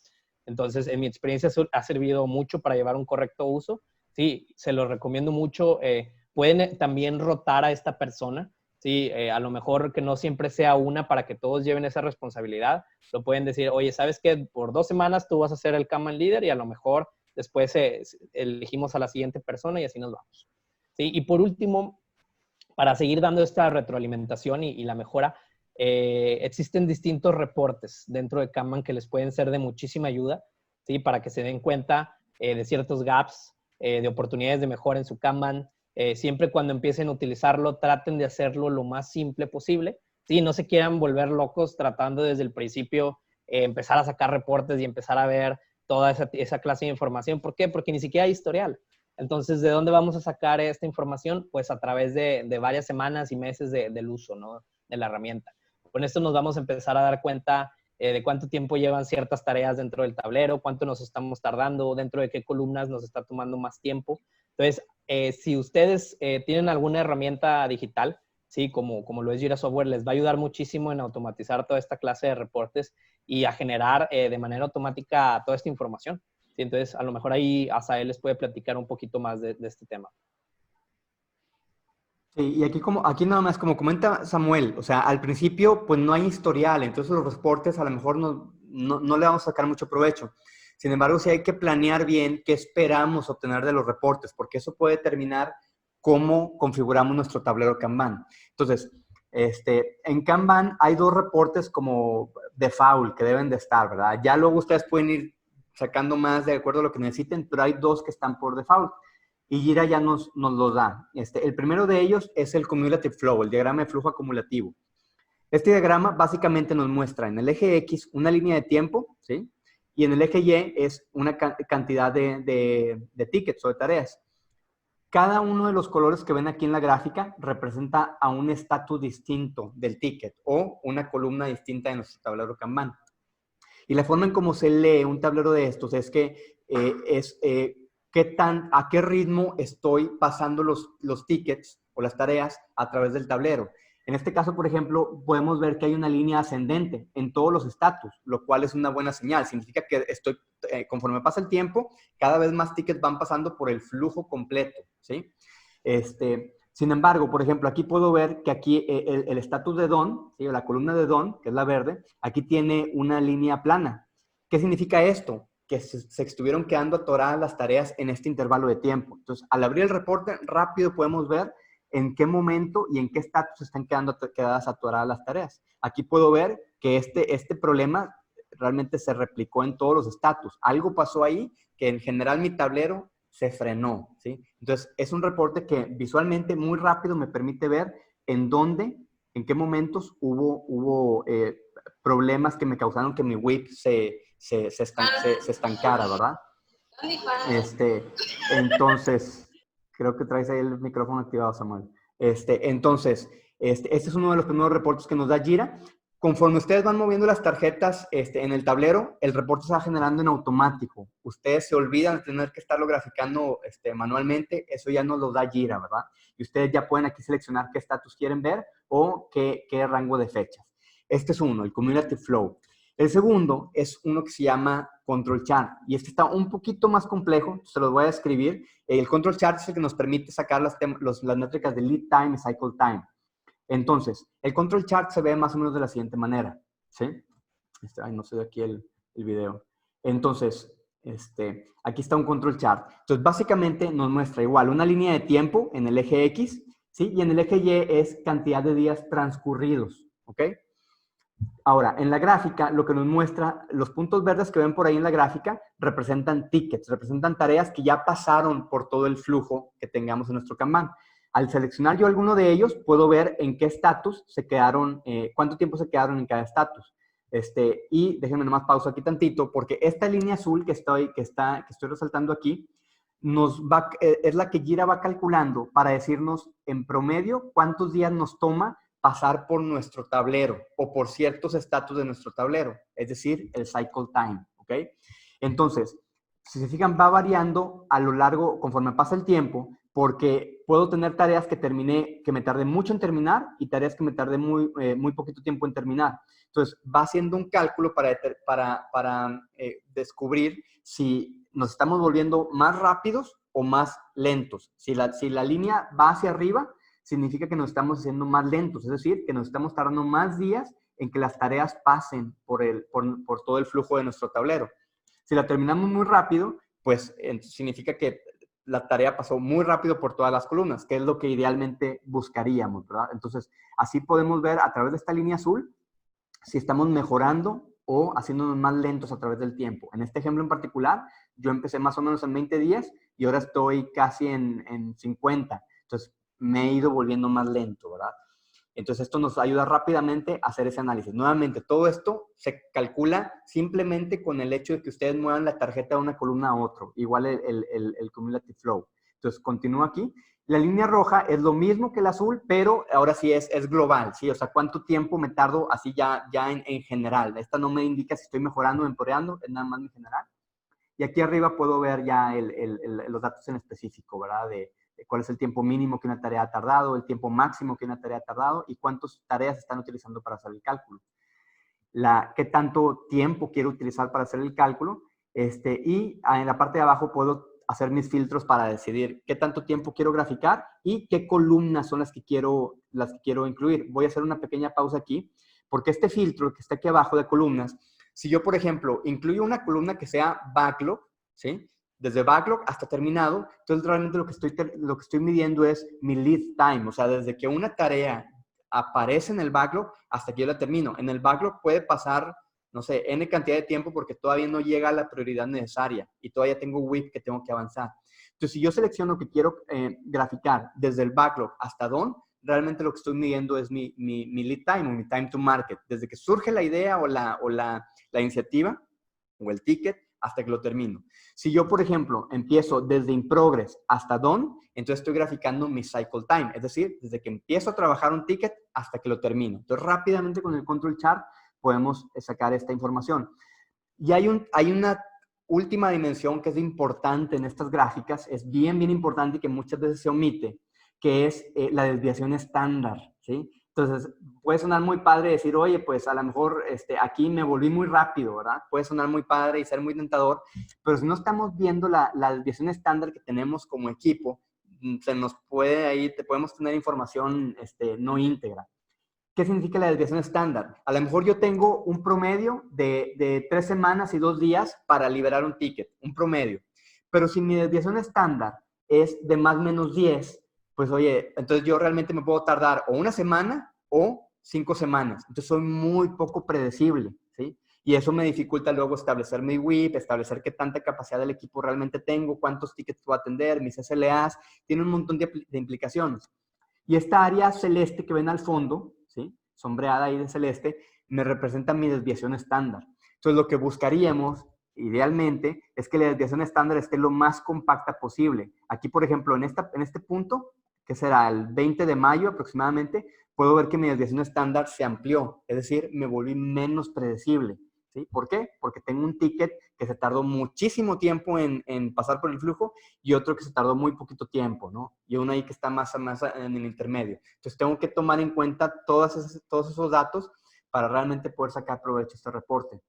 Speaker 2: Entonces, en mi experiencia ha servido mucho para llevar un correcto uso. Sí, se lo recomiendo mucho. Pueden también rotar a esta persona. Sí, a lo mejor que no siempre sea una para que todos lleven esa responsabilidad. Lo pueden decir, oye, ¿sabes qué? Por 2 semanas tú vas a ser el Kanban Leader y a lo mejor después elegimos a la siguiente persona y así nos vamos. Sí, y por último, para seguir dando esta retroalimentación y la mejora, existen distintos reportes dentro de Kanban que les pueden ser de muchísima ayuda, ¿sí? Para que se den cuenta de ciertos gaps, de oportunidades de mejora en su Kanban. Siempre cuando empiecen a utilizarlo, traten de hacerlo lo más simple posible, ¿sí? No se quieran volver locos tratando desde el principio empezar a sacar reportes y empezar a ver toda esa clase de información. ¿Por qué? Porque ni siquiera hay historial. Entonces, ¿de dónde vamos a sacar esta información? Pues a través de varias semanas y meses del uso, ¿no? De la herramienta. Con esto nos vamos a empezar a dar cuenta de cuánto tiempo llevan ciertas tareas dentro del tablero, cuánto nos estamos tardando, dentro de qué columnas nos está tomando más tiempo. Entonces, si ustedes tienen alguna herramienta digital, sí, como lo es Jira Software, les va a ayudar muchísimo en automatizar toda esta clase de reportes y a generar de manera automática toda esta información. Sí, entonces, a lo mejor ahí Asael les puede platicar un poquito más de este tema.
Speaker 1: Sí, y aquí nada más, como comenta Samuel, o sea, al principio pues no hay historial, entonces los reportes a lo mejor no le vamos a sacar mucho provecho. Sin embargo, sí hay que planear bien qué esperamos obtener de los reportes, porque eso puede determinar cómo configuramos nuestro tablero Kanban. Entonces, en Kanban hay 2 reportes como default que deben de estar, ¿verdad? Ya luego ustedes pueden ir sacando más de acuerdo a lo que necesiten, pero hay 2 que están por default. Y Jira ya nos los da. El primero de ellos es el Cumulative Flow, el diagrama de flujo acumulativo. Este diagrama básicamente nos muestra en el eje X una línea de tiempo, ¿sí? y en el eje Y es una cantidad de tickets o de tareas. Cada uno de los colores que ven aquí en la gráfica representa a un estatus distinto del ticket o una columna distinta de nuestro tablero Kanban. Y la forma en cómo se lee un tablero de estos es que a qué ritmo estoy pasando los tickets o las tareas a través del tablero. En este caso, por ejemplo, podemos ver que hay una línea ascendente en todos los estatus, lo cual es una buena señal. Significa que conforme pasa el tiempo, cada vez más tickets van pasando por el flujo completo, ¿sí? Sin embargo, por ejemplo, aquí puedo ver que aquí el estatus de Don, ¿sí? La columna de Don, que es la verde, aquí tiene una línea plana. ¿Qué significa esto? Que se estuvieron quedando atoradas las tareas en este intervalo de tiempo. Entonces, al abrir el reporte, rápido podemos ver en qué momento y en qué estatus están quedadas atoradas las tareas. Aquí puedo ver que este problema realmente se replicó en todos los estatus. Algo pasó ahí que en general mi tablero se frenó, ¿sí? Entonces, es un reporte que visualmente muy rápido me permite ver en qué momentos hubo problemas que me causaron que mi WIP se estancara, ¿verdad? Entonces, creo que traes ahí el micrófono activado, Samuel. Entonces, este es uno de los primeros reportes que nos da Jira. Conforme ustedes van moviendo las tarjetas en el tablero, el reporte se va generando en automático. Ustedes se olvidan de tener que estarlo graficando manualmente, eso ya nos lo da Jira, ¿verdad? Y ustedes ya pueden aquí seleccionar qué estatus quieren ver o qué rango de fechas. Este es uno, el Cumulative Flow. El segundo es uno que se llama Control Chart, y este está un poquito más complejo, se los voy a describir. El Control Chart es el que nos permite sacar las métricas de Lead Time y Cycle Time. Entonces, el Control Chart se ve más o menos de la siguiente manera, ¿sí? No se ve aquí el video. Entonces, aquí está un Control Chart. Entonces, básicamente nos muestra igual una línea de tiempo en el eje X, ¿sí? Y en el eje Y es cantidad de días transcurridos, ¿ok? Ahora, en la gráfica, lo que nos muestra, los puntos verdes que ven por ahí en la gráfica representan tickets, representan tareas que ya pasaron por todo el flujo que tengamos en nuestro Kanban. Al seleccionar yo alguno de ellos, puedo ver en qué estatus se quedaron, cuánto tiempo se quedaron en cada estatus. Y déjenme nomás pausa aquí tantito, porque esta línea azul que estoy resaltando aquí, es la que Jira va calculando para decirnos en promedio cuántos días nos toma pasar por nuestro tablero o por ciertos estatus de nuestro tablero, es decir, el cycle time, ¿ok? Entonces, si se fijan, va variando a lo largo, conforme pasa el tiempo, porque puedo tener tareas que me tardé mucho en terminar y tareas que me tardé muy poquito tiempo en terminar. Entonces, va haciendo un cálculo para descubrir si nos estamos volviendo más rápidos o más lentos. Si la línea va hacia arriba, significa que nos estamos haciendo más lentos, es decir, que nos estamos tardando más días en que las tareas pasen por todo el flujo de nuestro tablero. Si la terminamos muy rápido, pues significa que la tarea pasó muy rápido por todas las columnas, que es lo que idealmente buscaríamos, ¿verdad? Entonces, así podemos ver a través de esta línea azul si estamos mejorando o haciéndonos más lentos a través del tiempo. En este ejemplo en particular, yo empecé más o menos en 20 días y ahora estoy casi en 50. Entonces, me he ido volviendo más lento, ¿verdad? Entonces, esto nos ayuda rápidamente a hacer ese análisis. Nuevamente, todo esto se calcula simplemente con el hecho de que ustedes muevan la tarjeta de una columna a otra, igual el Cumulative Flow. Entonces, continúo aquí. La línea roja es lo mismo que el azul, pero ahora sí es global, ¿sí? O sea, cuánto tiempo me tardo así ya en general. Esta no me indica si estoy mejorando o empeorando, es nada más en general. Y aquí arriba puedo ver ya los datos en específico, ¿verdad? De cuál es el tiempo mínimo que una tarea ha tardado, el tiempo máximo que una tarea ha tardado y cuántas tareas están utilizando para hacer el cálculo. Qué tanto tiempo quiero utilizar para hacer el cálculo. Y en la parte de abajo puedo hacer mis filtros para decidir qué tanto tiempo quiero graficar y qué columnas son las que quiero incluir. Voy a hacer una pequeña pausa aquí, porque este filtro que está aquí abajo de columnas, si yo, por ejemplo, incluyo una columna que sea backlog, ¿sí? Desde backlog hasta terminado, entonces realmente lo que estoy midiendo es mi lead time, o sea, desde que una tarea aparece en el backlog hasta que yo la termino. En el backlog puede pasar, no sé, N cantidad de tiempo porque todavía no llega a la prioridad necesaria y todavía tengo WIP que tengo que avanzar. Entonces, si yo selecciono que quiero graficar desde el backlog hasta done, realmente lo que estoy midiendo es mi lead time o mi time to market. Desde que surge la idea o la iniciativa o el ticket hasta que lo termino. Si yo, por ejemplo, empiezo desde in progress hasta done, entonces estoy graficando mi cycle time, es decir, desde que empiezo a trabajar un ticket hasta que lo termino. Entonces, rápidamente con el control chart podemos sacar esta información. Y hay una última dimensión que es importante en estas gráficas, es bien importante y que muchas veces se omite, que es la desviación estándar, ¿sí? Entonces, puede sonar muy padre decir, oye, pues a lo mejor aquí me volví muy rápido, ¿verdad? Puede sonar muy padre y ser muy tentador, pero si no estamos viendo la desviación estándar que tenemos como equipo, se nos puede ahí, podemos tener información no íntegra. ¿Qué significa la desviación estándar? A lo mejor yo tengo un promedio de 3 semanas y 2 días para liberar un ticket, un promedio. Pero si mi desviación estándar es de más o menos 10, pues oye, entonces yo realmente me puedo tardar o una semana o 5 semanas. Entonces soy muy poco predecible, ¿sí? Y eso me dificulta luego establecer mi WIP, establecer qué tanta capacidad del equipo realmente tengo, cuántos tickets puedo atender, mis SLAs, tiene un montón de implicaciones. Y esta área celeste que ven al fondo, ¿sí? Sombreada ahí de celeste, me representa mi desviación estándar. Entonces, lo que buscaríamos, idealmente, es que la desviación estándar esté lo más compacta posible. Aquí, por ejemplo, en este punto, que será el 20 de mayo aproximadamente, puedo ver que mi desviación estándar se amplió, es decir, me volví menos predecible. ¿Sí? ¿Por qué? Porque tengo un ticket que se tardó muchísimo tiempo en pasar por el flujo y otro que se tardó muy poquito tiempo, ¿no? Y uno ahí que está más en el intermedio. Entonces, tengo que tomar en cuenta todos esos datos para realmente poder sacar provecho de este reporte.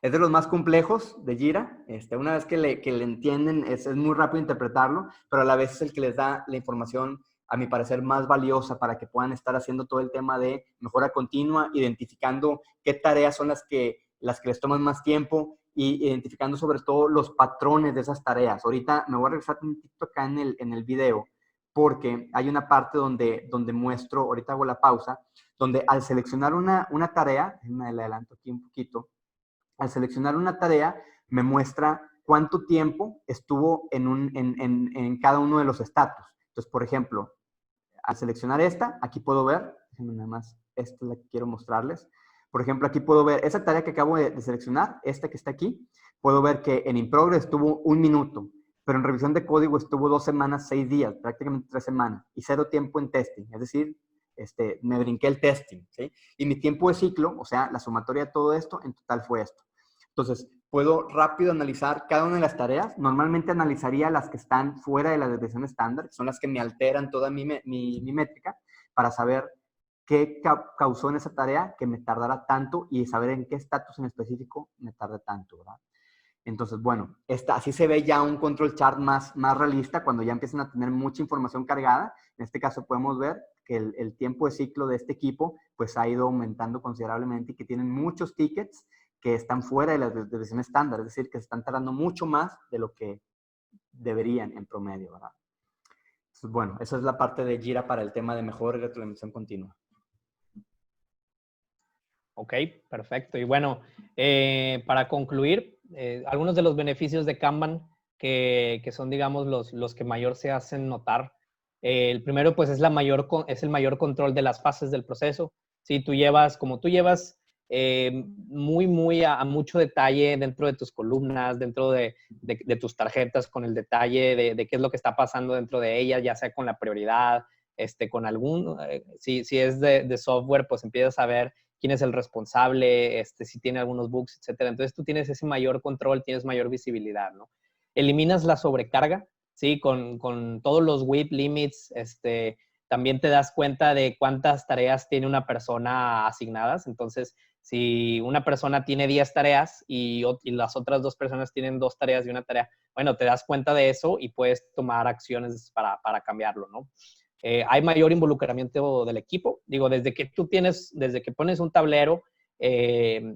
Speaker 1: Es de los más complejos de Jira. Una vez que le entienden, es muy rápido interpretarlo, pero a la vez es el que les da la información, a mi parecer, más valiosa para que puedan estar haciendo todo el tema de mejora continua, identificando qué tareas son las que les toman más tiempo y identificando sobre todo los patrones de esas tareas. Ahorita me voy a regresar un poquito acá en el video, porque hay una parte donde muestro, ahorita hago la pausa, donde al seleccionar una tarea, me la adelanto aquí un poquito, al seleccionar una tarea, me muestra cuánto tiempo estuvo en cada uno de los estatus. Entonces, por ejemplo, al seleccionar esta, aquí puedo ver, déjenme nada más, esta es la que quiero mostrarles. Por ejemplo, aquí puedo ver esa tarea que acabo de seleccionar, esta que está aquí, puedo ver que en In Progress estuvo 1 minuto, pero en revisión de código estuvo 2 semanas, 6 días, prácticamente 3 semanas, y 0 tiempo en testing, es decir, me brinqué el testing, ¿sí? Y mi tiempo de ciclo, o sea, la sumatoria de todo esto, en total fue esto. Entonces, puedo rápido analizar cada una de las tareas. Normalmente analizaría las que están fuera de la desviación estándar, que son las que me alteran toda mi métrica, para saber qué causó en esa tarea que me tardara tanto y saber en qué estatus en específico me tarde tanto, ¿verdad? Entonces, bueno, así se ve ya un control chart más realista cuando ya empiezan a tener mucha información cargada. En este caso podemos ver que el tiempo de ciclo de este equipo pues ha ido aumentando considerablemente y que tienen muchos tickets que están fuera de la desviación estándar, es decir, que se están tardando mucho más de lo que deberían en promedio, ¿verdad? Entonces, bueno, esa es la parte de Jira para el tema de mejora y retroalimentación continua.
Speaker 2: Ok, perfecto. Y bueno, para concluir, algunos de los beneficios de Kanban que son, digamos, los que mayor se hacen notar. El primero, pues, es el mayor control de las fases del proceso. Sí, como tú llevas muy a mucho detalle dentro de tus columnas, dentro de tus tarjetas, con el detalle de qué es lo que está pasando dentro de ellas, ya sea con la prioridad, con si es de software, pues empiezas a ver quién es el responsable, si tiene algunos bugs, etcétera. Entonces tú tienes ese mayor control, tienes mayor visibilidad, ¿no? Eliminas la sobrecarga, ¿sí? Con todos los WIP limits, también te das cuenta de cuántas tareas tiene una persona asignadas. Entonces, si una persona tiene 10 tareas y las otras 2 personas tienen 2 tareas y una tarea, bueno, te das cuenta de eso y puedes tomar acciones para cambiarlo, ¿no? Hay mayor involucramiento del equipo. Digo, desde que pones un tablero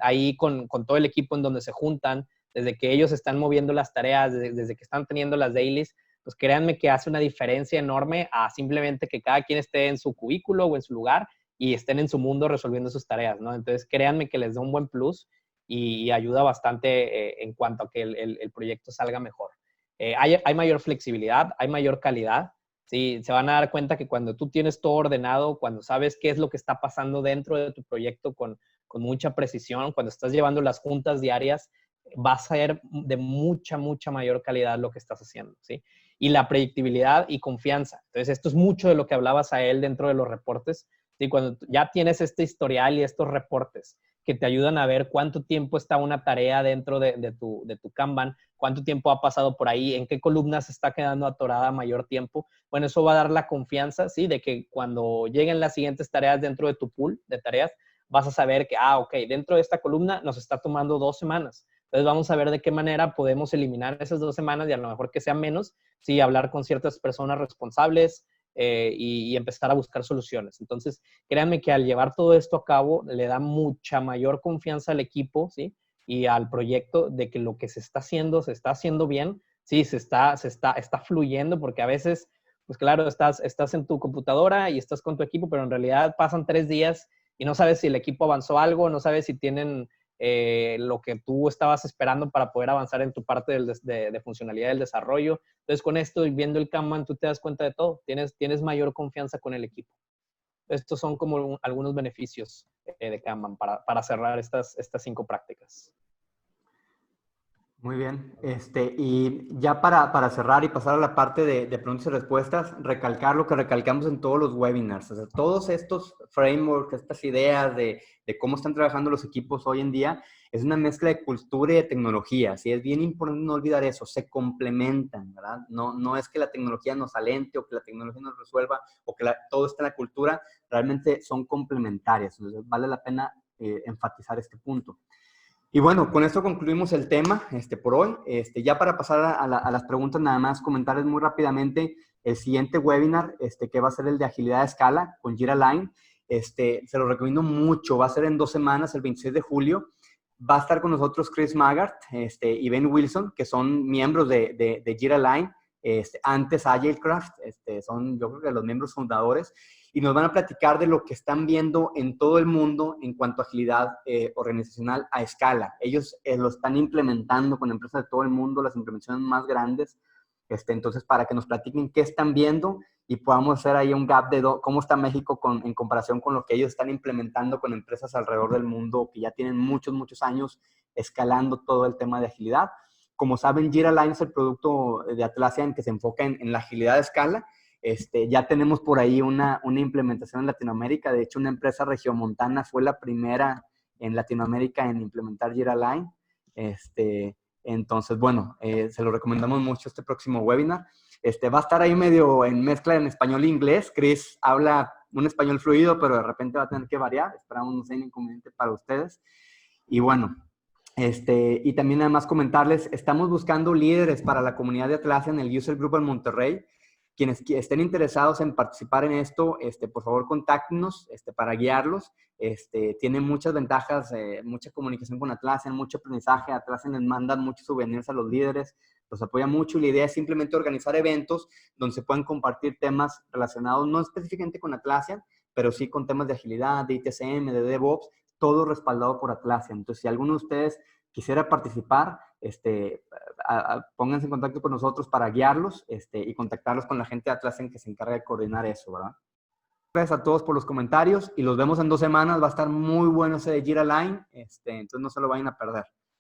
Speaker 2: ahí con todo el equipo en donde se juntan, desde que ellos están moviendo las tareas, desde que están teniendo las dailies, pues créanme que hace una diferencia enorme a simplemente que cada quien esté en su cubículo o en su lugar y estén en su mundo resolviendo sus tareas, ¿no? Entonces, créanme que les da un buen plus y ayuda bastante en cuanto a que el proyecto salga mejor. Hay mayor flexibilidad, hay mayor calidad. Sí, se van a dar cuenta que cuando tú tienes todo ordenado, cuando sabes qué es lo que está pasando dentro de tu proyecto con mucha precisión, cuando estás llevando las juntas diarias, va a ser de mucha, mucha mayor calidad lo que estás haciendo, ¿sí? Y la predictibilidad y confianza. Entonces, esto es mucho de lo que hablabas a él dentro de los reportes, ¿sí? Cuando ya tienes este historial y estos reportes que te ayudan a ver cuánto tiempo está una tarea dentro de tu Kanban, cuánto tiempo ha pasado por ahí, en qué columna se está quedando atorada mayor tiempo. Bueno, eso va a dar la confianza, ¿sí? De que cuando lleguen las siguientes tareas dentro de tu pool de tareas, vas a saber que, ok, dentro de esta columna nos está tomando 2 semanas. Entonces vamos a ver de qué manera podemos eliminar esas 2 semanas y a lo mejor que sean menos, sí, hablar con ciertas personas responsables y empezar a buscar soluciones. Entonces, créanme que al llevar todo esto a cabo, le da mucha mayor confianza al equipo, ¿sí? Y al proyecto de que lo que se está haciendo bien, sí, está fluyendo, porque a veces, pues claro, estás en tu computadora y estás con tu equipo, pero en realidad pasan 3 días y no sabes si el equipo avanzó algo, no sabes si tienen lo que tú estabas esperando para poder avanzar en tu parte de funcionalidad del desarrollo. Entonces, con esto y viendo el Kanban, tú te das cuenta de todo. Tienes mayor confianza con el equipo. Estos son como algunos beneficios de Kanban para cerrar estas 5 prácticas.
Speaker 1: Muy bien. Y ya para cerrar y pasar a la parte de preguntas y respuestas, recalcar lo que recalcamos en todos los webinars. O sea, todos estos frameworks, estas ideas de cómo están trabajando los equipos hoy en día, es una mezcla de cultura y de tecnología. ¿Sí? Es bien importante no olvidar eso, se complementan, ¿verdad? No es que la tecnología nos alente o que la tecnología nos resuelva o que todo está en la cultura, realmente son complementarias. Entonces, vale la pena enfatizar este punto. Y bueno, con esto concluimos el tema por hoy. Ya para pasar a las preguntas, nada más comentarles muy rápidamente el siguiente webinar, que va a ser el de agilidad a escala con Jira Line. Se lo recomiendo mucho. Va a ser en 2 semanas, el 26 de julio. Va a estar con nosotros Chris Maggart y Ben Wilson, que son miembros de Jira Line, antes Agilecraft, son yo creo que los miembros fundadores, y nos van a platicar de lo que están viendo en todo el mundo en cuanto a agilidad organizacional a escala. Ellos lo están implementando con empresas de todo el mundo, las implementaciones más grandes. Entonces, para que nos platiquen qué están viendo y podamos hacer ahí un gap de cómo está México en comparación con lo que ellos están implementando con empresas alrededor del mundo que ya tienen muchos, muchos años escalando todo el tema de agilidad. Como saben, Jira Line es el producto de Atlassian que se enfoca en la agilidad a escala. Ya tenemos por ahí una implementación en Latinoamérica. De hecho, una empresa regiomontana fue la primera en Latinoamérica en implementar Jira Line. Entonces, bueno, se lo recomendamos mucho este próximo webinar. Va a estar ahí medio en mezcla en español e inglés. Chris habla un español fluido, pero de repente va a tener que variar. Esperamos no sea inconveniente para ustedes. Y bueno, y también además comentarles, estamos buscando líderes para la comunidad de Atlassian en el User Group en Monterrey. Quienes estén interesados en participar en esto, por favor, contáctenos para guiarlos. Tiene muchas ventajas, mucha comunicación con Atlassian, mucho aprendizaje. Atlassian les mandan muchos souvenirs a los líderes, los apoya mucho y la idea es simplemente organizar eventos donde se puedan compartir temas relacionados, no específicamente con Atlassian, pero sí con temas de agilidad, de ITSM, de DevOps, todo respaldado por Atlassian. Entonces, si alguno de ustedes quisiera participar, pónganse en contacto con nosotros para guiarlos y contactarlos con la gente de Atlassian que se encarga de coordinar eso, ¿verdad? Gracias a todos por los comentarios y los vemos en 2 semanas. Va a estar muy bueno ese de Jira Line, entonces no se lo vayan a perder.